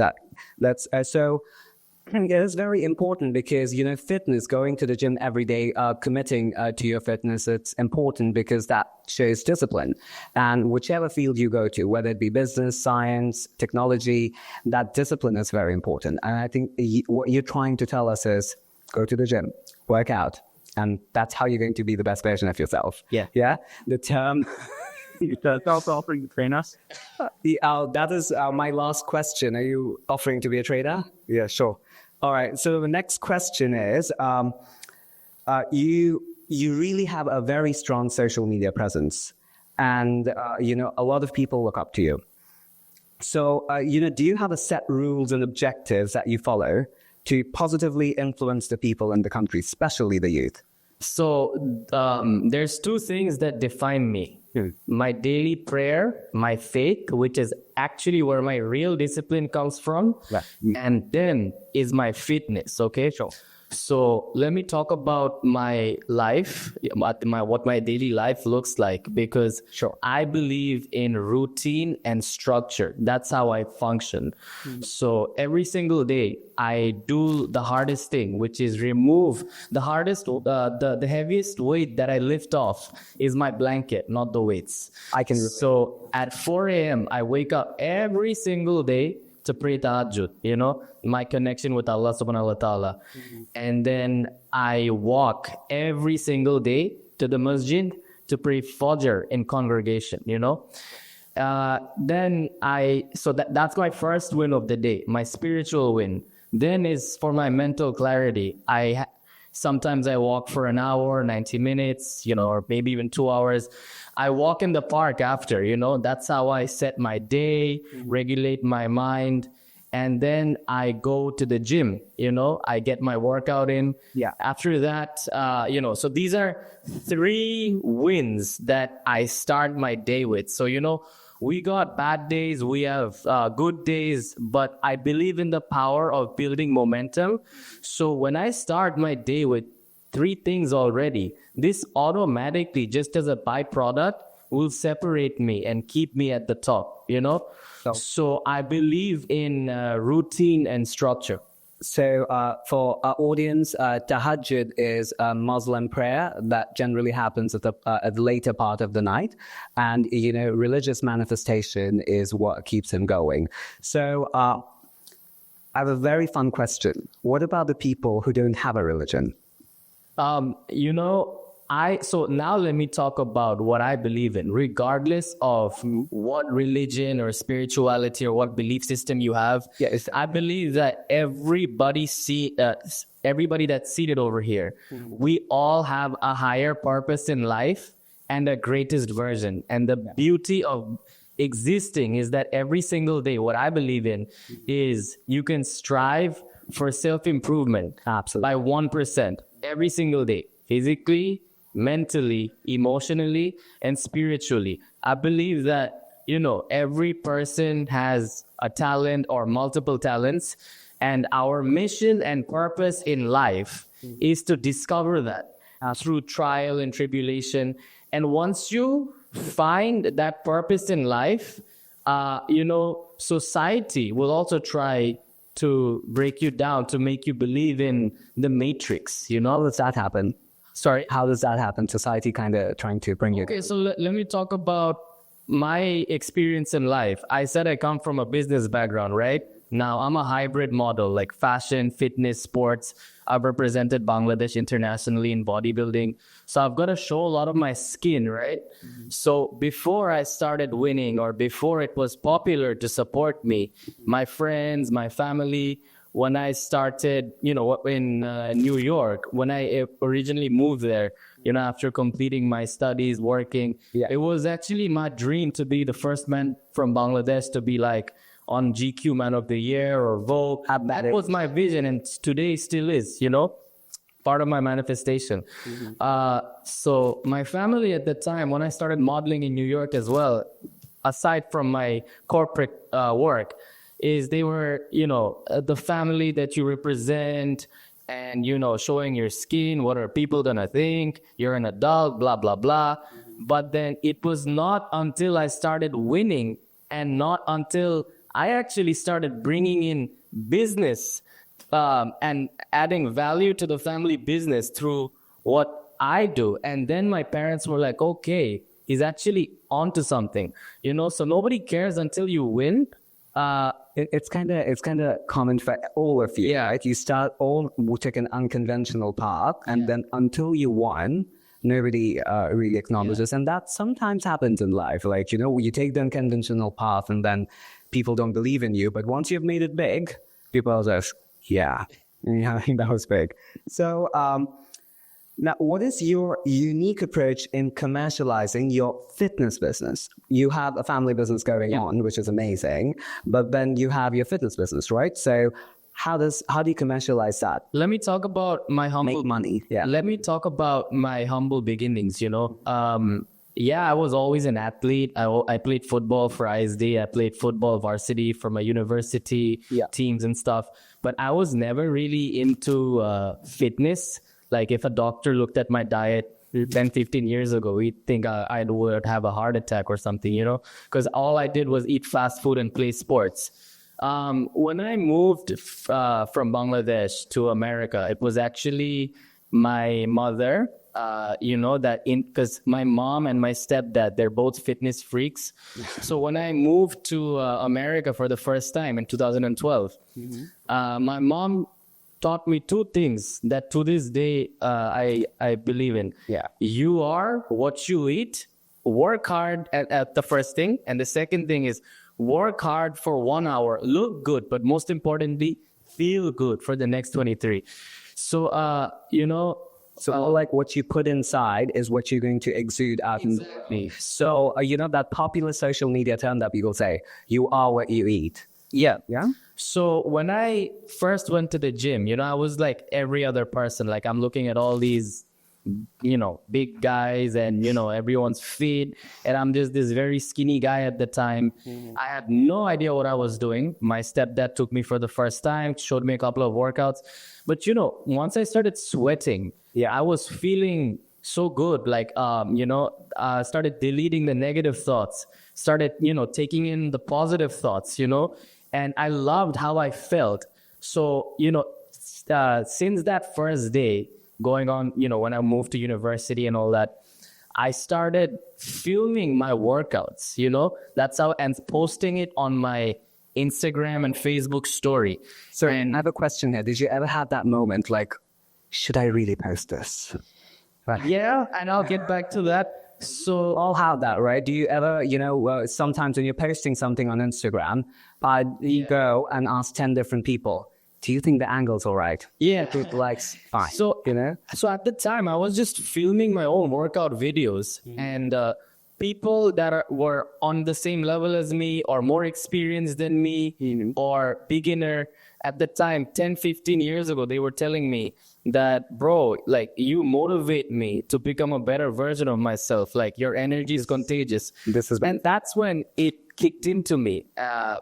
very important because, fitness, going to the gym every day, committing to your fitness, it's important because that shows discipline. And whichever field you go to, whether it be business, science, technology, that discipline is very important. And I think what you're trying to tell us is go to the gym, work out, and that's how you're going to be the best version of yourself. Yeah. Yeah. The term... Also offering to train us? That is my last question. Are you offering to be a trader? Yeah, sure. All right. So the next question is, you really have a very strong social media presence, and a lot of people look up to you. So do you have a set rules and objectives that you follow to positively influence the people in the country, especially the youth? So there's two things that define me. my daily prayer, my faith, which is actually where my real discipline comes from, and then is my fitness. Okay, sure. So let me talk about my life, what my daily life looks like, because I believe in routine and structure. That's how I function. So every single day I do the hardest thing, which is remove the hardest, the heaviest weight that I lift off is my blanket, not the weights. So at 4 a.m. I wake up every single day to pray tahajjud, my connection with Allah subhanahu wa ta'ala. And then I walk every single day to the masjid to pray Fajr in congregation, that's my first win of the day, my spiritual win. Then is for my mental clarity. Sometimes I walk for an hour, 90 minutes, or maybe even 2 hours. I walk in the park after, that's how I set my day, regulate my mind. And then I go to the gym, I get my workout in. After that, so these are 3 wins that I start my day with. So, we got bad days, we have good days, but I believe in the power of building momentum. So when I start my day with 3 things already, this automatically, just as a byproduct, will separate me and keep me at the top, So I believe in routine and structure. So for our audience, tahajjud is a Muslim prayer that generally happens at the later part of the night. And, religious manifestation is what keeps him going. So I have a very fun question. What about the people who don't have a religion? So now let me talk about what I believe in, regardless of what religion or spirituality or what belief system you have. Yes. I believe that everybody that's seated over here, we all have a higher purpose in life and a greatest version. And the beauty of existing is that every single day, what I believe in is you can strive for self-improvement. Absolutely. By 1% every single day, physically, mentally, emotionally, and spiritually. I believe that, every person has a talent or multiple talents, and our mission and purpose in life is to discover that through trial and tribulation. And once you find that purpose in life, society will also try to break you down, to make you believe in the matrix. How does that happen? Sorry? How does that happen? Society kind of trying to bring you. Okay, so let me talk about my experience in life. I said I come from a business background, right? Now I'm a hybrid model, like fashion, fitness, sports. I've represented Bangladesh internationally in bodybuilding. So I've got to show a lot of my skin, right? So before I started winning, or before it was popular to support me, my friends, my family, when I started, in New York, when I originally moved there, after completing my studies, working, it was actually my dream to be the first man from Bangladesh to be like on GQ Man of the Year or Vogue. That was my vision, and today still is, part of my manifestation. So my family at the time, when I started modeling in New York as well, aside from my corporate work, is they were, the family that you represent and, showing your skin, what are people gonna think, you're an adult, blah, blah, blah. But then it was not until I started winning and not until I actually started bringing in business and adding value to the family business through what I do. And then my parents were like, okay, he's actually onto something, so nobody cares until you win. It's kind of common for all of you. Yeah. Right? You took an unconventional path, and then until you won, nobody really acknowledges. And that sometimes happens in life. Like, you take the unconventional path and then people don't believe in you. But once you've made it big, people are just, I think that was big. So now, what is your unique approach in commercializing your fitness business? You have a family business going on, which is amazing, but then you have your fitness business, right? So how do you commercialize that? Let me talk about my humble Make money. Yeah. Let me talk about my humble beginnings. Yeah, I was always an athlete. I played football for ISD. I played football varsity for my university teams and stuff. But I was never really into fitness. Like if a doctor looked at my diet 10, 15 years ago, he'd think I would have a heart attack or something, you know, because all I did was eat fast food and play sports. When I moved from Bangladesh to America, it was actually my mother, because my mom and my stepdad, they're both fitness freaks. So when I moved to America for the first time in 2012, my mom taught me two things that to this day I believe in. Yeah. You are what you eat. Work hard at the first thing. And the second thing is work hard for 1 hour, look good, but most importantly, feel good for the next 23. So, So like what you put inside is what you're going to exude out. Exactly. So, that popular social media term that people say, you are what you eat. Yeah. Yeah? So when I first went to the gym, I was like every other person. Like I'm looking at all these, big guys and, everyone's fit. And I'm just this very skinny guy at the time. I had no idea what I was doing. My stepdad took me for the first time, showed me a couple of workouts. But, once I started sweating, I was feeling so good. Like, started deleting the negative thoughts, started, taking in the positive thoughts, and I loved how I felt. So, since that first day going on, when I moved to university and all that, I started filming my workouts, that's how, and posting it on my Instagram and Facebook story. So I have a question here. Did you ever have that moment like, should I really post this? Right. Yeah, and I'll get back to that. So All have that, right? Do you ever, sometimes when you're posting something on Instagram, you go and ask 10 different people, do you think the angle's all right? yeah. People likes, fine. So So at the time, I was just filming my own workout videos, and people that were on the same level as me or more experienced than me or beginner at the time, 10, 15 years ago, they were telling me that, bro, like you motivate me to become a better version of myself. Like your energy is contagious. And that's when it kicked into me, that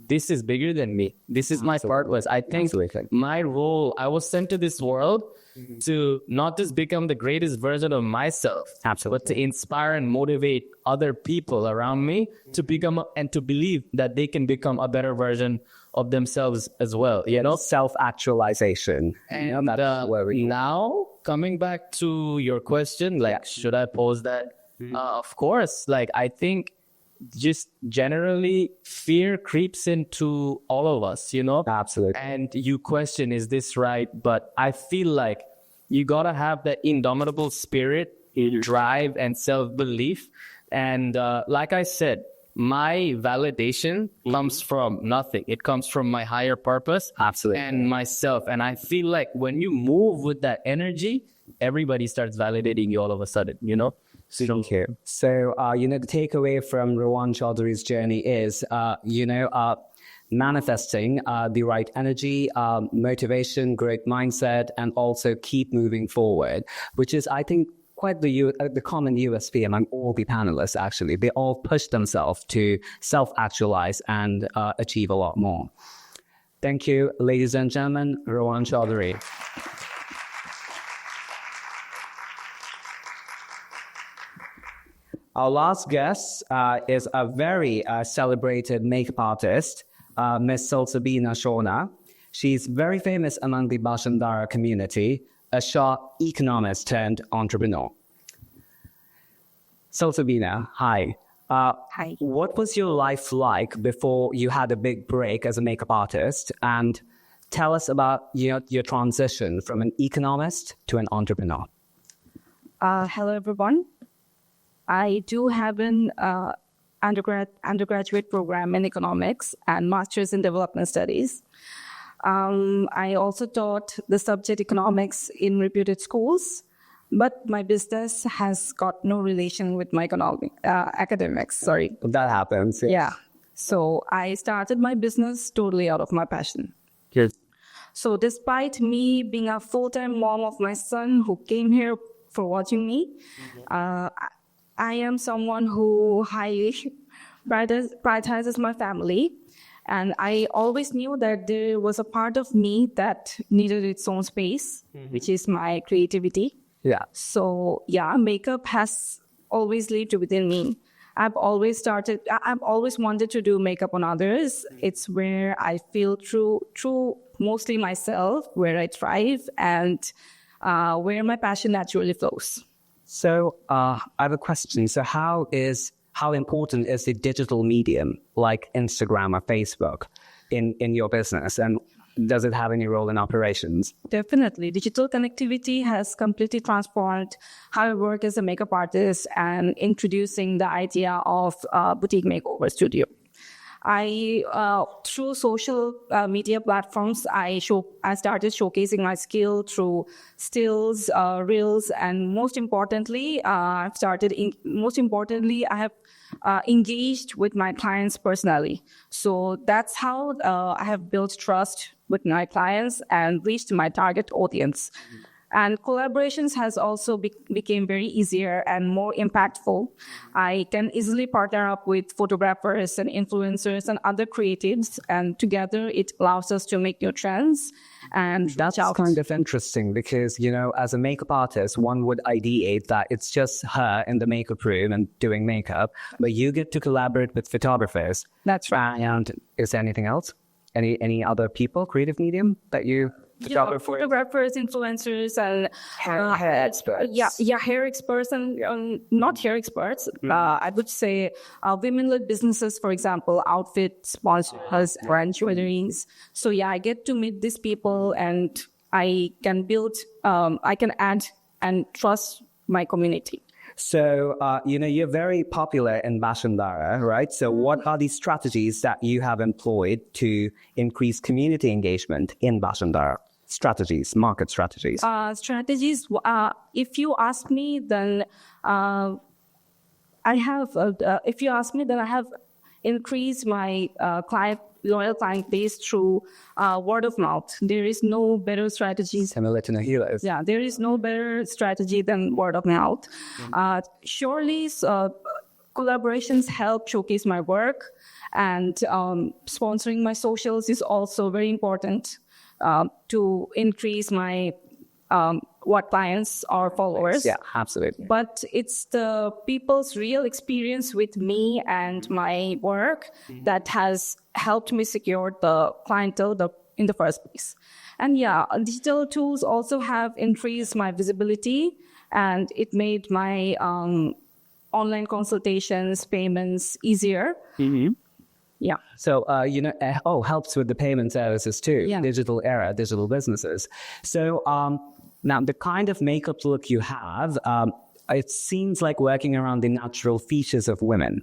this is bigger than me. This is my purpose. I think my role, I was sent to this world to not just become the greatest version of myself, but to inspire and motivate other people around me to become and to believe that they can become a better version of themselves as well. Self-actualization. And now coming back to your question, like, should I post that? Of course. Like, I think just generally fear creeps into all of us, Absolutely. and you question, is this right? But I feel like you gotta have that indomitable spirit, drive, and self-belief. And like I said, my validation comes from nothing. It comes from my higher purpose. Absolutely. And myself. And I feel like when you move with that energy, everybody starts validating you all of a sudden, Thank you. So, the takeaway from Rawan Choudhury's journey is, manifesting the right energy, motivation, great mindset, and also keep moving forward, which is, I think, quite the common USP among all the panelists, actually. They all push themselves to self-actualize and achieve a lot more. Thank you, ladies and gentlemen, Rawan Choudhury. Our last guest is a very celebrated makeup artist, Miss Salsabina Shorna. She's very famous among the Bashandara community, a sharp economist turned entrepreneur. Salsabina, hi. Hi. What was your life like before you had a big break as a makeup artist? And tell us about your transition from an economist to an entrepreneur. Hello, everyone. I do have an undergraduate program in economics and master's in development studies. I also taught the subject economics in reputed schools, but my business has got no relation with my academics. Sorry. That happens. Yes. Yeah. So I started my business totally out of my passion. Yes. So despite me being a full-time mom of my son who came here for watching me. I am someone who highly prioritizes my family. And I always knew that there was a part of me that needed its own space, which is my creativity. Yeah. So yeah, makeup has always lived within me. I've always wanted to do makeup on others. It's where I feel true, mostly myself, where I thrive, and where my passion naturally flows. So I have a question. So how important is the digital medium like Instagram or Facebook in your business? And does it have any role in operations? Definitely. Digital connectivity has completely transformed how I work as a makeup artist and introducing the idea of boutique makeover studio. Through social media platforms, I started showcasing my skill through stills, reels, and most importantly, I have engaged with my clients personally. So that's how I have built trust with my clients and reached my target audience. And collaborations has also became very easier and more impactful. I can easily partner up with photographers and influencers and other creatives, and together it allows us to make new trends. And that's kind of interesting because, you know, as a makeup artist, one would ideate that it's just her in the makeup room and doing makeup, but you get to collaborate with photographers. That's right. And is there anything else? Any other people, creative medium that you... Photographers, influencers, and hair experts. Yeah, hair experts and not hair experts. I would say women-led businesses, for example, outfit sponsors, brand jewelries. So yeah, I get to meet these people, and I can add and trust my community. So, you're very popular in Bashundhara, right? So what are the strategies that you have employed to increase community engagement in Bashundhara? Market strategies. If you ask me, then I have increased my loyal client base through word of mouth. There is no better strategy. Similar to Nahila's. Yeah, there is no better strategy than word of mouth. Surely, collaborations help showcase my work, and sponsoring my socials is also very important to increase my clients or followers. Yeah, absolutely. But it's the people's real experience with me and my work that has helped me secure the clientele in the first place. And yeah, digital tools also have increased my visibility, and it made my online consultations, payments easier. Mm-hmm. Yeah. So, helps with the payment services too. Yeah. Digital businesses. So, now the kind of makeup look you have, it seems like working around the natural features of women.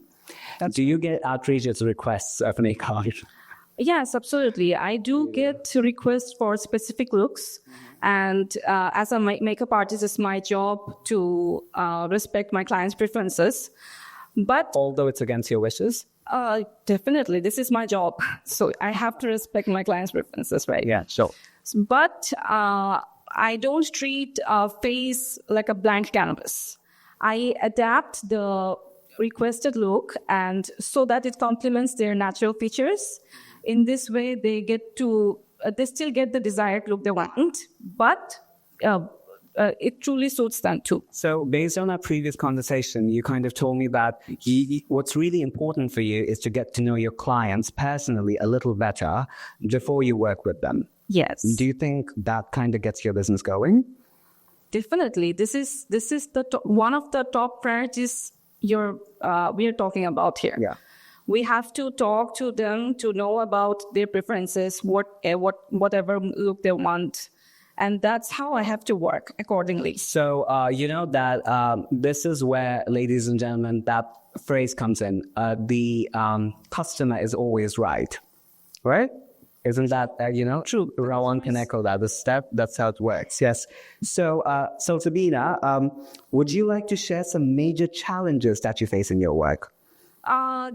Do you get outrageous requests of makeup? Yes, absolutely. I do get requests for specific looks. And as a makeup artist, it's my job to respect my clients' preferences. But although it's against your wishes? Definitely. This is my job. So I have to respect my clients' preferences, right? Yeah, sure. But I don't treat a face like a blank canvas. I adapt the requested look and so that it complements their natural features. In this way, they still get the desired look they want, but it truly suits them too. So based on our previous conversation, you kind of told me that what's really important for you is to get to know your clients personally a little better before you work with them. Yes. Do you think that kind of gets your business going? Definitely. This is one of the top priorities we are talking about here. Yeah. We have to talk to them to know about their preferences, whatever look they want. And that's how I have to work accordingly. So, this is where, ladies and gentlemen, that phrase comes in. The customer is always right. Right? Isn't that, True. Rawan can echo that. That's how it works. Yes. So, Salsabina, would you like to share some major challenges that you face in your work?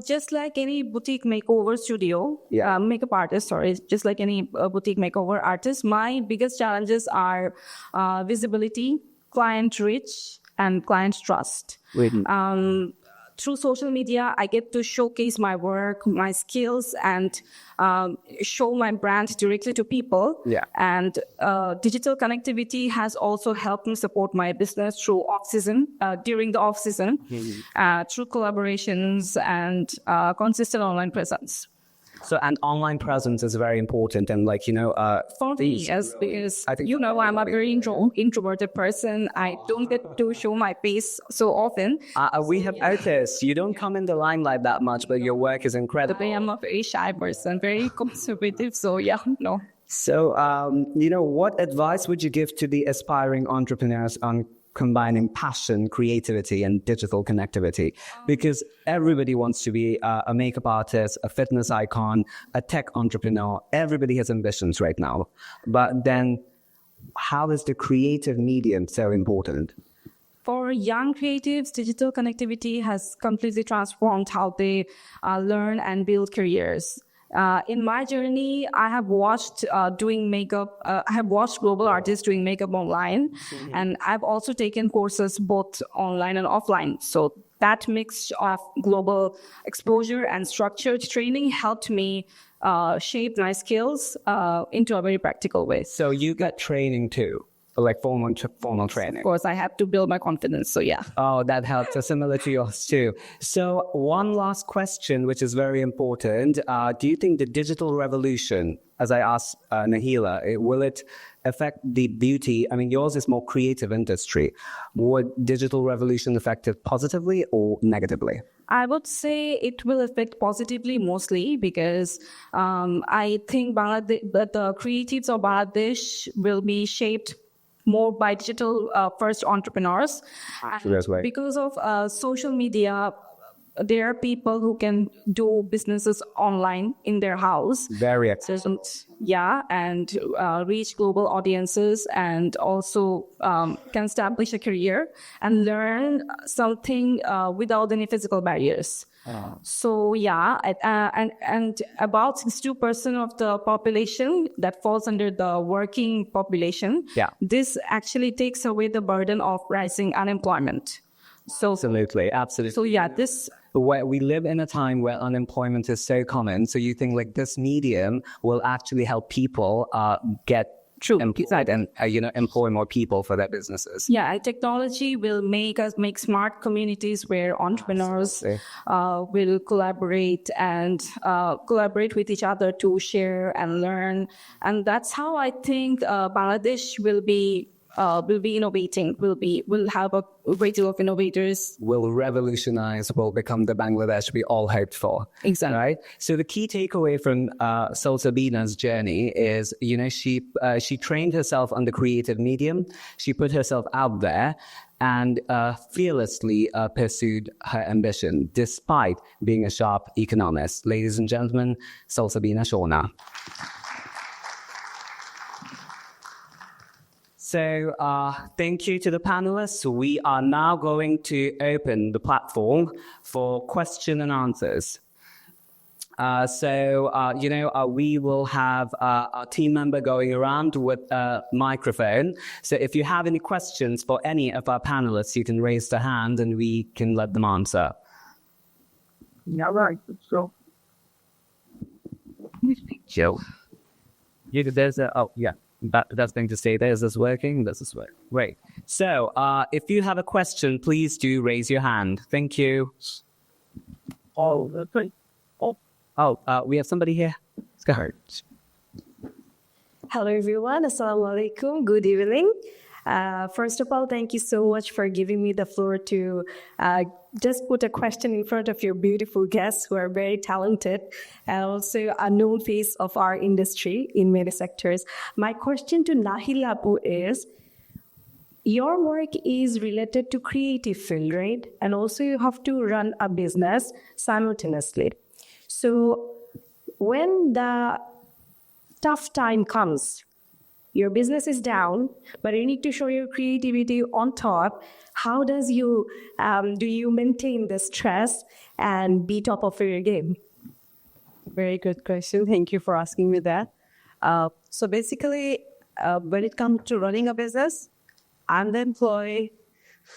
Just like any boutique makeover studio, makeup artist, just like any boutique makeover artist, my biggest challenges are visibility, client reach and client trust. Through social media, I get to showcase my work, my skills, and show my brand directly to people. Yeah. And digital connectivity has also helped me support my business through off-season, during the off-season, through collaborations and consistent online presence. So, and online presence is very important. And like, For me, because I'm a very introverted person. I don't get to show my face so often. we have noticed you don't come in the limelight that much, but your work is incredible. I'm a very shy person, very conservative. So yeah, no. So, what advice would you give to the aspiring entrepreneurs on combining passion, creativity, and digital connectivity? Because everybody wants to be a makeup artist, a fitness icon, a tech entrepreneur. Everybody has ambitions right now. But then how is the creative medium so important? For young creatives, digital connectivity has completely transformed how they learn and build careers. In my journey, I have watched doing makeup. I have watched global artists doing makeup online, and I've also taken courses both online and offline. So that mix of global exposure and structured training helped me shape my skills into a very practical way. So you got training too? Like formal training. Of course, I have to build my confidence. So yeah. Oh, that helps. So similar to yours too. So one last question, which is very important. Do you think the digital revolution, as I asked Nahila, will it affect the beauty? I mean, yours is more creative industry. Would digital revolution affect it positively or negatively? I would say it will affect positively mostly because I think that the creatives of Bangladesh will be shaped more by digital first entrepreneurs. Because of social media, there are people who can do businesses online in their house. Very excellent. Yeah, and reach global audiences, and also can establish a career and learn something without any physical barriers. So yeah, and about 62% of the population that falls under the working population. Yeah. This actually takes away the burden of rising unemployment. So absolutely. So yeah, where we live in a time where unemployment is so common. So you think like this medium will actually help people get employed and employ more people for their businesses. Yeah, technology will make smart communities where entrepreneurs will collaborate with each other to share and learn, and that's how I think Bangladesh will be innovating. Will have a great deal of innovators. Will revolutionize. Will become the Bangladesh we all hoped for. Exactly. Right. So the key takeaway from Salsabina's journey is, she trained herself on the creative medium. She put herself out there and fearlessly pursued her ambition, despite being a sharp economist. Ladies and gentlemen, Salsabina Shorna. So thank you to the panelists. We are now going to open the platform for question and answers. We will have our team member going around with a microphone. So if you have any questions for any of our panelists, you can raise the hand and we can let them answer. Yeah, right. So, Joe. That's going to stay there. Is this working? This is working. Great. So if you have a question, please do raise your hand. Thank you. We have somebody here. Let's go ahead. Hello, everyone. Assalamu alaikum. Good evening. First of all, thank you so much for giving me the floor to just put a question in front of your beautiful guests who are very talented and also a known face of our industry in many sectors. My question to Nahila Apu is, your work is related to creative field, right? And also you have to run a business simultaneously. So when the tough time comes, your business is down, but you need to show your creativity on top. How do you maintain the stress and be top of your game? Very good question. Thank you for asking me that. So basically, when it comes to running a business, I'm the employee.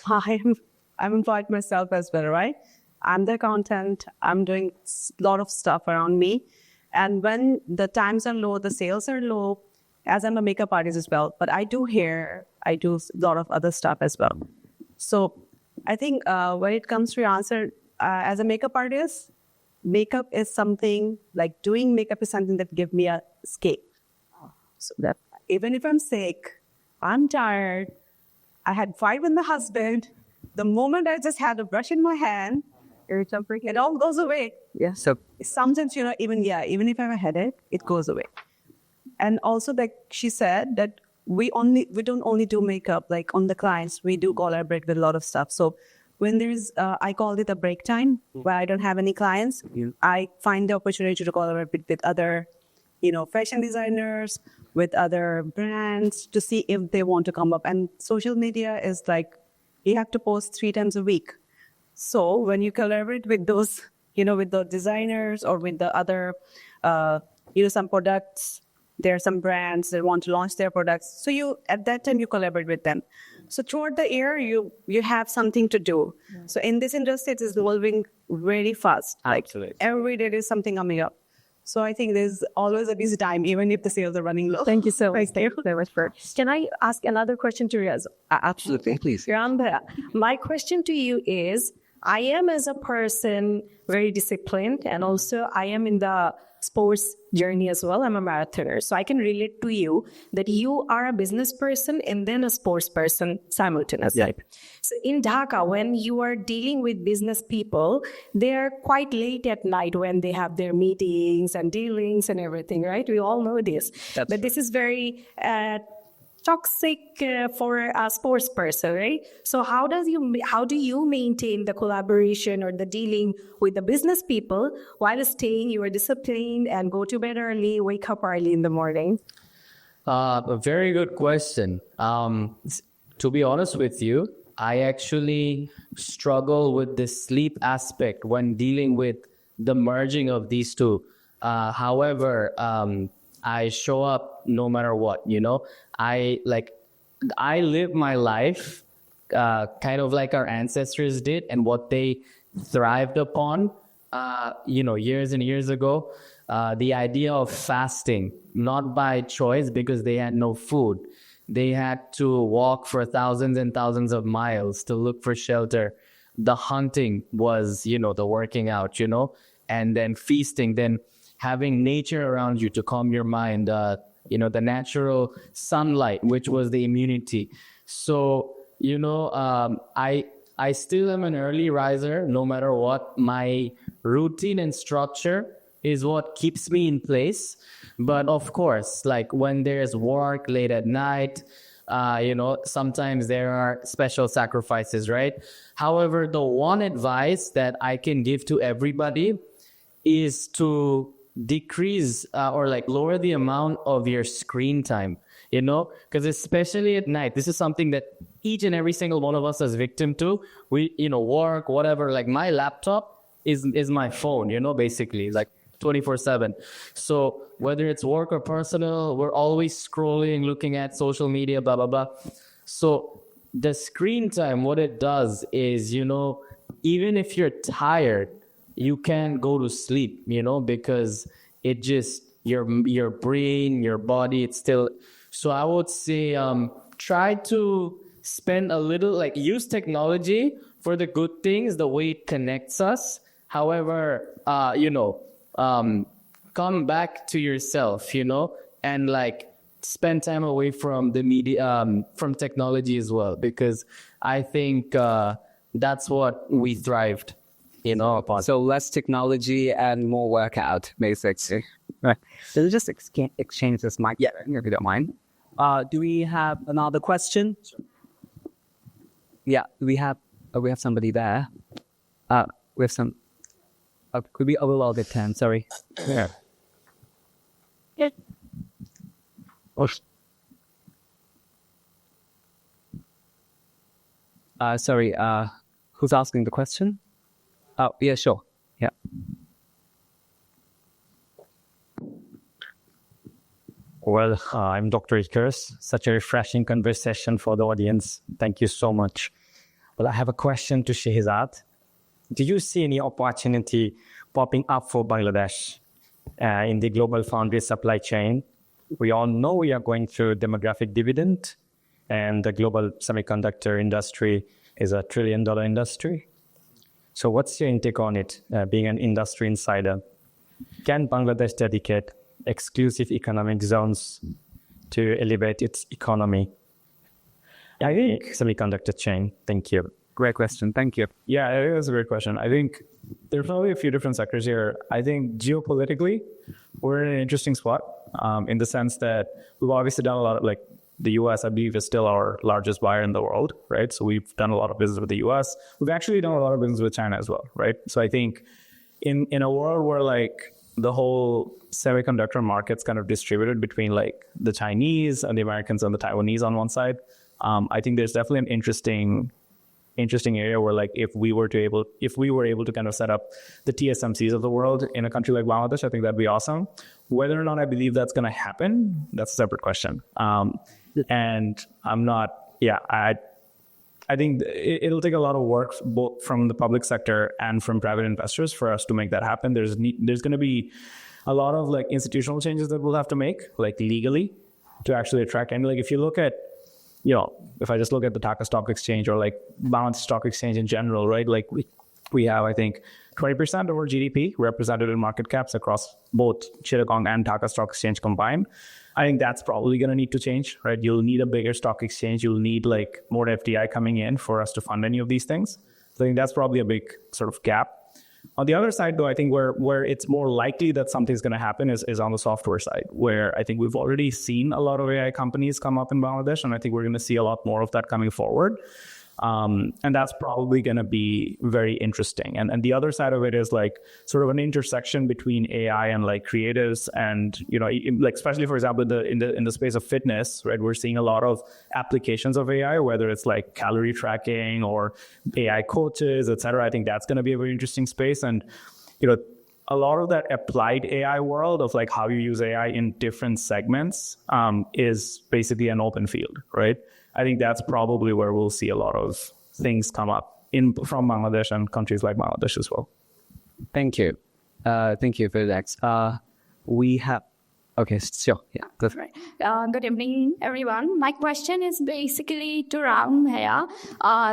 I'm employed myself as well, right? I'm the accountant. I'm doing a lot of stuff around me. And when the times are low, the sales are low, as I'm a makeup artist as well, but I do hair, I do a lot of other stuff as well. So I think when it comes to your answer, as a makeup artist, makeup is something, like doing makeup is something that gives me a escape. So that even if I'm sick, I'm tired, I had fight with my husband, the moment I just had a brush in my hand, it all goes away. Yeah. So Sometimes, even if I have a headache, it goes away. And also, like she said, that we don't only do makeup, like on the clients, we do collaborate with a lot of stuff. So when there's, I call it a break time, where I don't have any clients, I find the opportunity to collaborate with other, fashion designers, with other brands to see if they want to come up. And social media is like, you have to post 3 times a week. So when you collaborate with those, with the designers or with the other, some products, there are some brands that want to launch their products. So at that time, you collaborate with them. So throughout the year, you have something to do. Yeah. So in this industry, it is evolving very fast. Absolutely. Like every day there's something coming up. So I think there's always a busy time, even if the sales are running low. Thank you so much. Thank you so much for. Can I ask another question to Riaz? Absolutely, please. Ramba, my question to you is, I am as a person very disciplined, and also I am in the sports journey as well. I'm a marathoner. So I can relate to you that you are a business person and then a sports person simultaneously. Yeah. So in Dhaka, when you are dealing with business people, they're quite late at night when they have their meetings and dealings and everything, right? We all know this. But this is very toxic for a sports person, right? So how do you maintain the collaboration or the dealing with the business people while staying you are disciplined and go to bed early, wake up early in the morning? A very good question. To be honest with you, I actually struggle with the sleep aspect when dealing with the merging of these two. However, I show up no matter what, I live my life kind of like our ancestors did and what they thrived upon, years and years ago. The idea of fasting, not by choice because they had no food. They had to walk for thousands and thousands of miles to look for shelter. The hunting was, the working out, and then feasting, then having nature around you to calm your mind, the natural sunlight, which was the immunity. So, I still am an early riser, no matter what. My routine and structure is what keeps me in place. But of course, like when there's work late at night, sometimes there are special sacrifices, right? However, the one advice that I can give to everybody is to decrease or lower the amount of your screen time, because especially at night, this is something that each and every single one of us is victim to. We, work, whatever, like my laptop is my phone, basically, like 24/7. So whether it's work or personal, we're always scrolling, looking at social media, blah, blah, blah. So the screen time, what it does is, even if you're tired, you can't go to sleep, because it just, your brain, your body, it's still. So I would say, try to spend a little, use technology for the good things, the way it connects us. However, come back to yourself, and spend time away from the media, from technology as well, because I think that's what we thrived. Upon. So less technology and more workout, basically. Right. So let's just exchange this mic, if you don't mind. Do we have another question? Yeah, we have somebody there. We have some. Could we overall get 10? Sorry. Yeah. Yeah. Sorry. Who's asking the question? Oh, yeah, sure. Yeah. Well, Well, I'm Dr. Ikers. Such a refreshing conversation for the audience. Thank you so much. Well, I have a question to Shehzad. Do you see any opportunity popping up for Bangladesh in the global foundry supply chain? We all know we are going through demographic dividend, and the global semiconductor industry is a $1 trillion industry. So what's your intake on it, being an industry insider? Can Bangladesh dedicate exclusive economic zones to elevate its economy? I think semiconductor chain. Thank you. Great question. Thank you. Yeah, it is a great question. I think there's probably a few different sectors here. I think geopolitically, we're in an interesting spot in the sense that we've obviously done a lot of, like, the US, I believe, is still our largest buyer in the world, right? So we've done a lot of business with the US. We've actually done a lot of business with China as well, right? So I think in a world where, like, the whole semiconductor market's kind of distributed between, like, the Chinese and the Americans and the Taiwanese on one side, I think there's definitely an interesting area where, like, if we were able to kind of set up the TSMCs of the world in a country like Bangladesh, I think that'd be awesome. Whether or not I believe that's going to happen, that's a separate question. And I'm not, I think it'll take a lot of work both from the public sector and from private investors for us to make that happen. There's going to be a lot of, like, institutional changes that we'll have to make, like, legally, to actually attract. And, like, if you look at, if I just look at the Dhaka Stock Exchange or, like, Balance Stock Exchange in general, right? Like, we have, I think, 20% of our GDP represented in market caps across both Chittagong and Dhaka Stock Exchange combined. I think that's probably going to need to change, right? You'll need a bigger stock exchange. You'll need, like, more FDI coming in for us to fund any of these things. So I think that's probably a big sort of gap. On the other side, though, I think where it's more likely that something's going to happen is on the software side, where I think we've already seen a lot of AI companies come up in Bangladesh, and I think we're going to see a lot more of that coming forward. And that's probably going to be very interesting. And the other side of it is, like, sort of an intersection between AI and, like, creatives, and, like, especially, for example, in the space of fitness, right? We're seeing a lot of applications of AI, whether it's, like, calorie tracking or AI coaches, et cetera. I think that's going to be a very interesting space. And, a lot of that applied AI world of, like, how you use AI in different segments is basically an open field, right? I think that's probably where we'll see a lot of things come up from Bangladesh and countries like Bangladesh as well. Thank you. Thank you for that. We have... Okay, sure. Yeah. Good. Right. Good evening, everyone. My question is basically to Rawan here.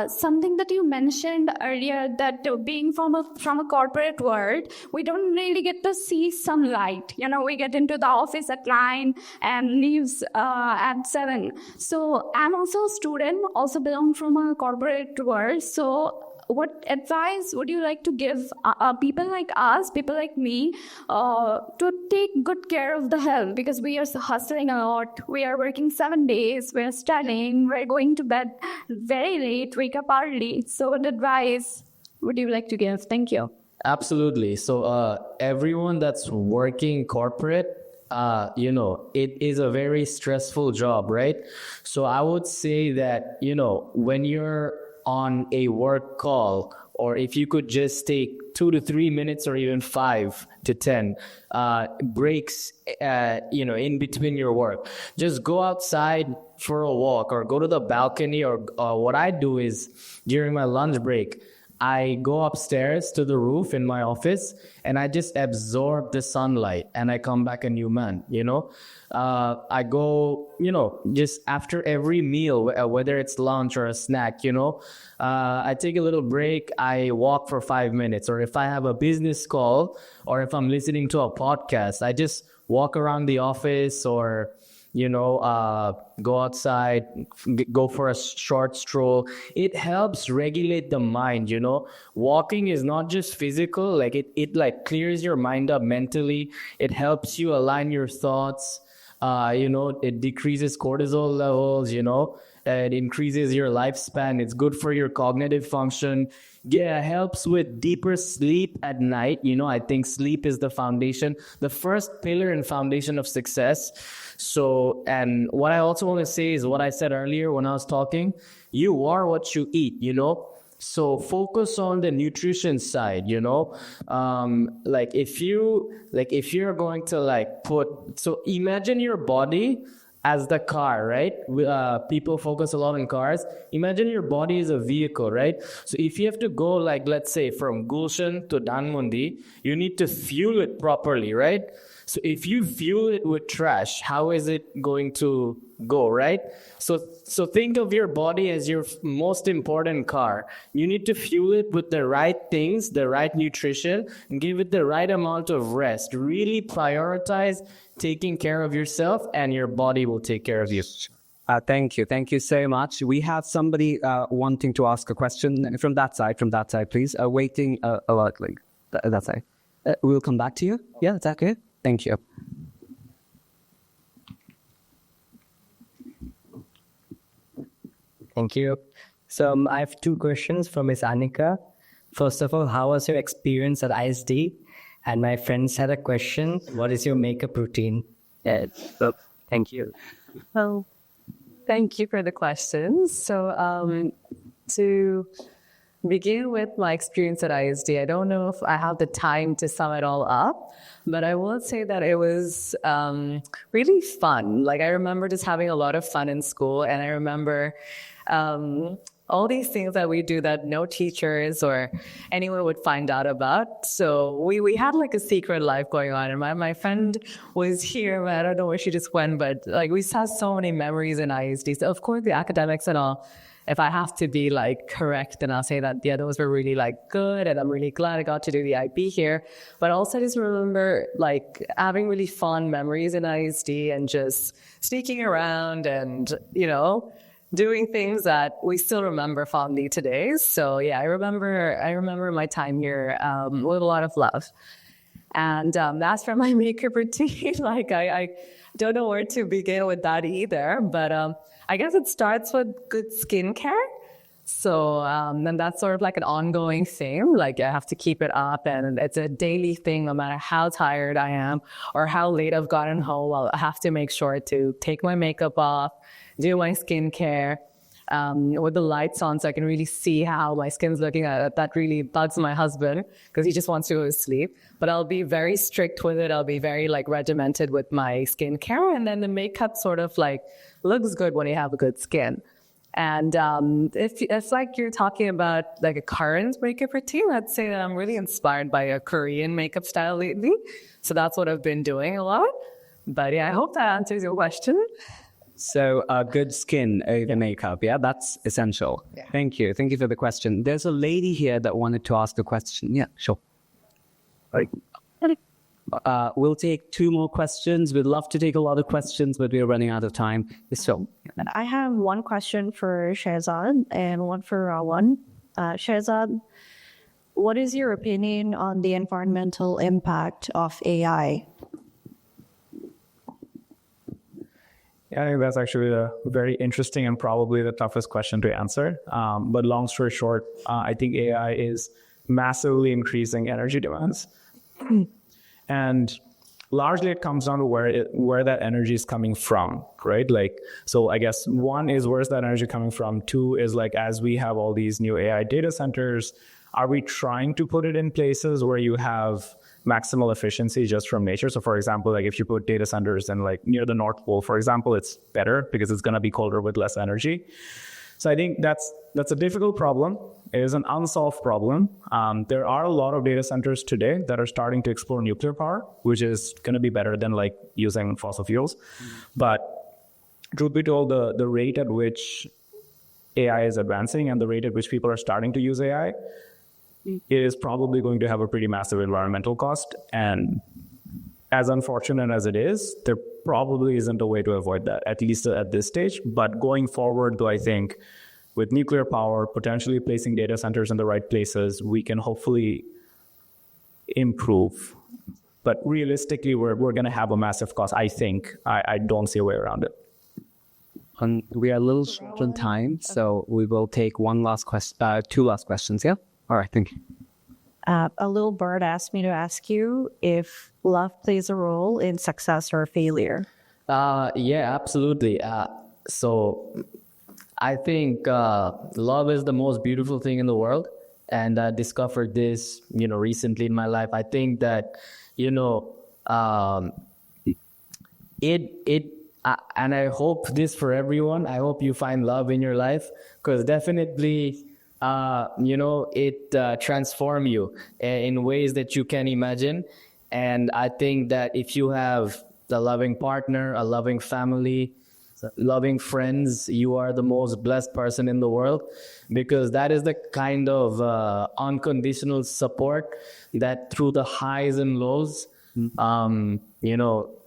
Something that you mentioned earlier, that being from a corporate world, we don't really get to see sunlight. We get into the office at 9 and leaves at 7. So I'm also a student, also belong from a corporate world. So what advice would you like to give people like us, people like me, to take good care of the health? Because we are hustling a lot. We are working 7 days. We're studying. We're going to bed very late, wake up early. So what advice would you like to give? Thank you. Absolutely. So everyone that's working corporate, it is a very stressful job, right? So I would say that, when you're on a work call, or if you could just take 2 to 3 minutes or even 5 to 10 breaks, in between your work, just go outside for a walk or go to the balcony, or what I do is during my lunch break, I go upstairs to the roof in my office and I just absorb the sunlight and I come back a new man, I go, just after every meal, whether it's lunch or a snack, I take a little break. I walk for 5 minutes, or if I have a business call or if I'm listening to a podcast, I just walk around the office, or go outside, go for a short stroll. It helps regulate the mind, Walking is not just physical, like it like clears your mind up mentally. It helps you align your thoughts. It decreases cortisol levels, it increases your lifespan. It's good for your cognitive function. Yeah, it helps with deeper sleep at night. I think sleep is the foundation, the first pillar and foundation of success. So, and what I also want to say is what I said earlier when I was talking, you are what you eat, So focus on the nutrition side, like if you're going to so imagine your body as the car, right? People focus a lot on cars. Imagine your body is a vehicle, right? So if you have to go, let's say from Gulshan to Dhanmondi, you need to fuel it properly, right? So if you fuel it with trash, how is it going to go, right? So think of your body as your most important car. You need to fuel it with the right things, the right nutrition, and give it the right amount of rest. Really prioritize taking care of yourself, and your body will take care of you. Thank you. Thank you so much. We have somebody wanting to ask a question from that side, please. Waiting alertly. That side. We'll come back to you. Yeah, that's okay. Thank you. Thank you. So I have two questions for Ms. Aniqa. First of all, how was your experience at ISD? And my friends had a question. What is your makeup routine? Thank you. Well, thank you for the questions. So to begin with my experience at ISD, I don't know if I have the time to sum it all up, but I will say that it was really fun. I remember just having a lot of fun in school, and I remember all these things that we do that no teachers or anyone would find out about. So we had a secret life going on, and my friend was here, but I don't know where she just went, but we saw so many memories in ISD. So of course the academics and all, if I have to be correct, then I'll say that those were really good, and I'm really glad I got to do the IB here. But also I just remember having really fun memories in ISD and just sneaking around and doing things that we still remember fondly today. So yeah, I remember my time here with a lot of love. And as for my makeup routine, I don't know where to begin with that either, but I guess it starts with good skincare. So and that's sort of an ongoing thing. I have to keep it up, and it's a daily thing. No matter how tired I am or how late I've gotten home, I have to make sure to take my makeup off, do my skincare with the lights on, so I can really see how my skin's looking. That really bugs my husband because he just wants to go to sleep. But I'll be very strict with it. I'll be very regimented with my skincare, and then the makeup sort of looks good when you have a good skin. And if you're talking about a current makeup routine, I'd say that I'm really inspired by a Korean makeup style lately. So that's what I've been doing a lot. But yeah, I hope that answers your question. So good skin over makeup, yeah, that's essential. Yeah. Thank you for the question. There's a lady here that wanted to ask a question. Yeah, sure. We'll take two more questions. We'd love to take a lot of questions, but we're running out of time. So I have one question for Shehzad and one for Rawan. Shehzad, what is your opinion on the environmental impact of AI? Yeah, I think that's actually a very interesting and probably the toughest question to answer. But long story short, I think AI is massively increasing energy demands. And largely it comes down to where that energy is coming from, right? So I guess one is, where's that energy coming from? Two is as we have all these new AI data centers, are we trying to put it in places where you have maximal efficiency just from nature? So for example, if you put data centers in near the North Pole, for example, it's better because it's going to be colder with less energy. So I think that's a difficult problem. It is an unsolved problem. There are a lot of data centers today that are starting to explore nuclear power, which is going to be better than using fossil fuels. But truth be told, the rate at which AI is advancing and the rate at which people are starting to use AI, it is probably going to have a pretty massive environmental cost. And as unfortunate as it is, there probably isn't a way to avoid that, at least at this stage. But going forward, though, I think with nuclear power, potentially placing data centers in the right places, we can hopefully improve. But realistically, we're going to have a massive cost, I think. I don't see a way around it. We are a little short on time, so we will take two last questions, yeah? All right, thank you. A little bird asked me to ask you if love plays a role in success or failure. Yeah, absolutely. So I think love is the most beautiful thing in the world, and I discovered this, recently in my life. I think that, and I hope this for everyone. I hope you find love in your life, because definitely, it transforms you in ways that you can imagine. And I think that if you have a loving partner, a loving family, loving friends, you are the most blessed person in the world, because that is the kind of unconditional support that through the highs and lows,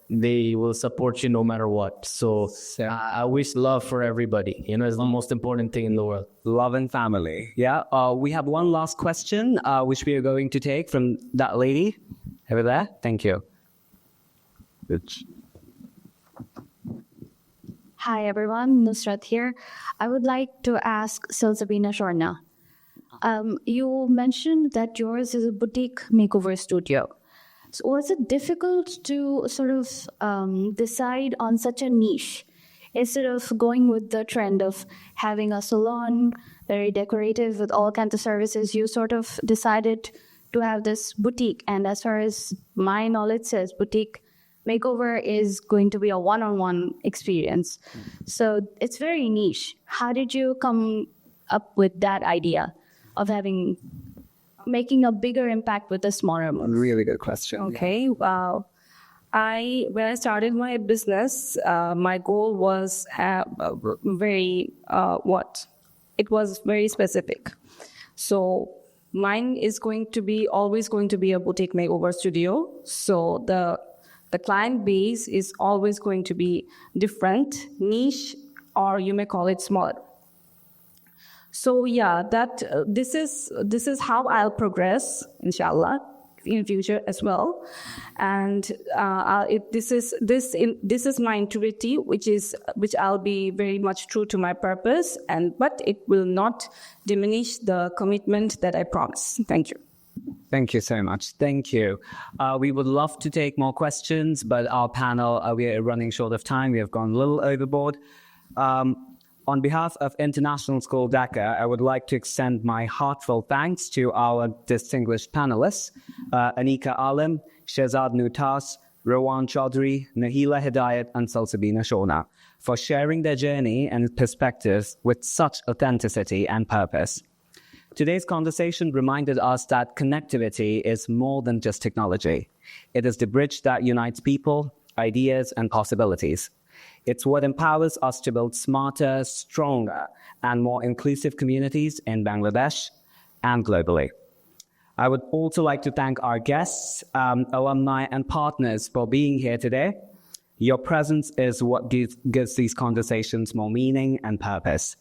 they will support you no matter what. So I wish love for everybody. It's the most important thing in the world. Love and family. Yeah. We have one last question, which we are going to take from that lady over there. Thank you. Hi everyone, Nusrat here. I would like to ask Salsabina Shorna. You mentioned that yours is a boutique makeover studio. So was it difficult to sort of decide on such a niche instead of going with the trend of having a salon, very decorative with all kinds of services? You sort of decided to have this boutique, and as far as my knowledge says, boutique makeover is going to be a one-on-one experience. So it's very niche. How did you come up with that idea of making a bigger impact with a smaller amount? Really good question. Okay, wow. When I started my business, my goal was it was very specific. So mine is always going to be a boutique makeover studio. So the client base is always going to be different, niche, or you may call it smaller. So yeah, this is how I'll progress, inshallah, in future as well. And this is my integrity, which I'll be very much true to my purpose, but it will not diminish the commitment that I promise. Thank you. Thank you so much. Thank you. We would love to take more questions, but our panel, we are running short of time. We have gone a little overboard. On behalf of International School Dhaka, I would like to extend my heartfelt thanks to our distinguished panelists, Aniqa Alam, Shehzad Noor Taus, Rawan Choudhury, Nahila Hedayet, and Salsabina Shorna, for sharing their journey and perspectives with such authenticity and purpose. Today's conversation reminded us that connectivity is more than just technology. It is the bridge that unites people, ideas, and possibilities. It's what empowers us to build smarter, stronger, and more inclusive communities in Bangladesh and globally. I would also like to thank our guests, alumni, and partners for being here today. Your presence is what gives these conversations more meaning and purpose.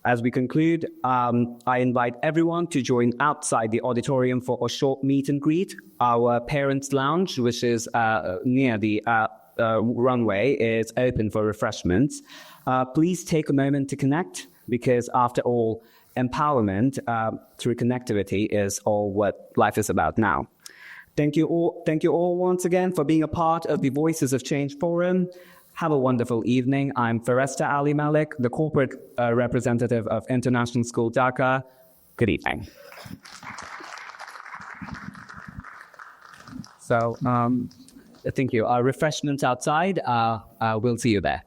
As we conclude, I invite everyone to join outside the auditorium for a short meet and greet. Our Parents' Lounge, which is near the runway, is open for refreshments. Please take a moment to connect, because after all, empowerment through connectivity is all what life is about now. Thank you all once again for being a part of the Voices of Change Forum. Have a wonderful evening. I'm Faresta Ali Mallick, the corporate representative of International School Dhaka. Good evening. So, thank you. Refreshments outside. We'll see you there.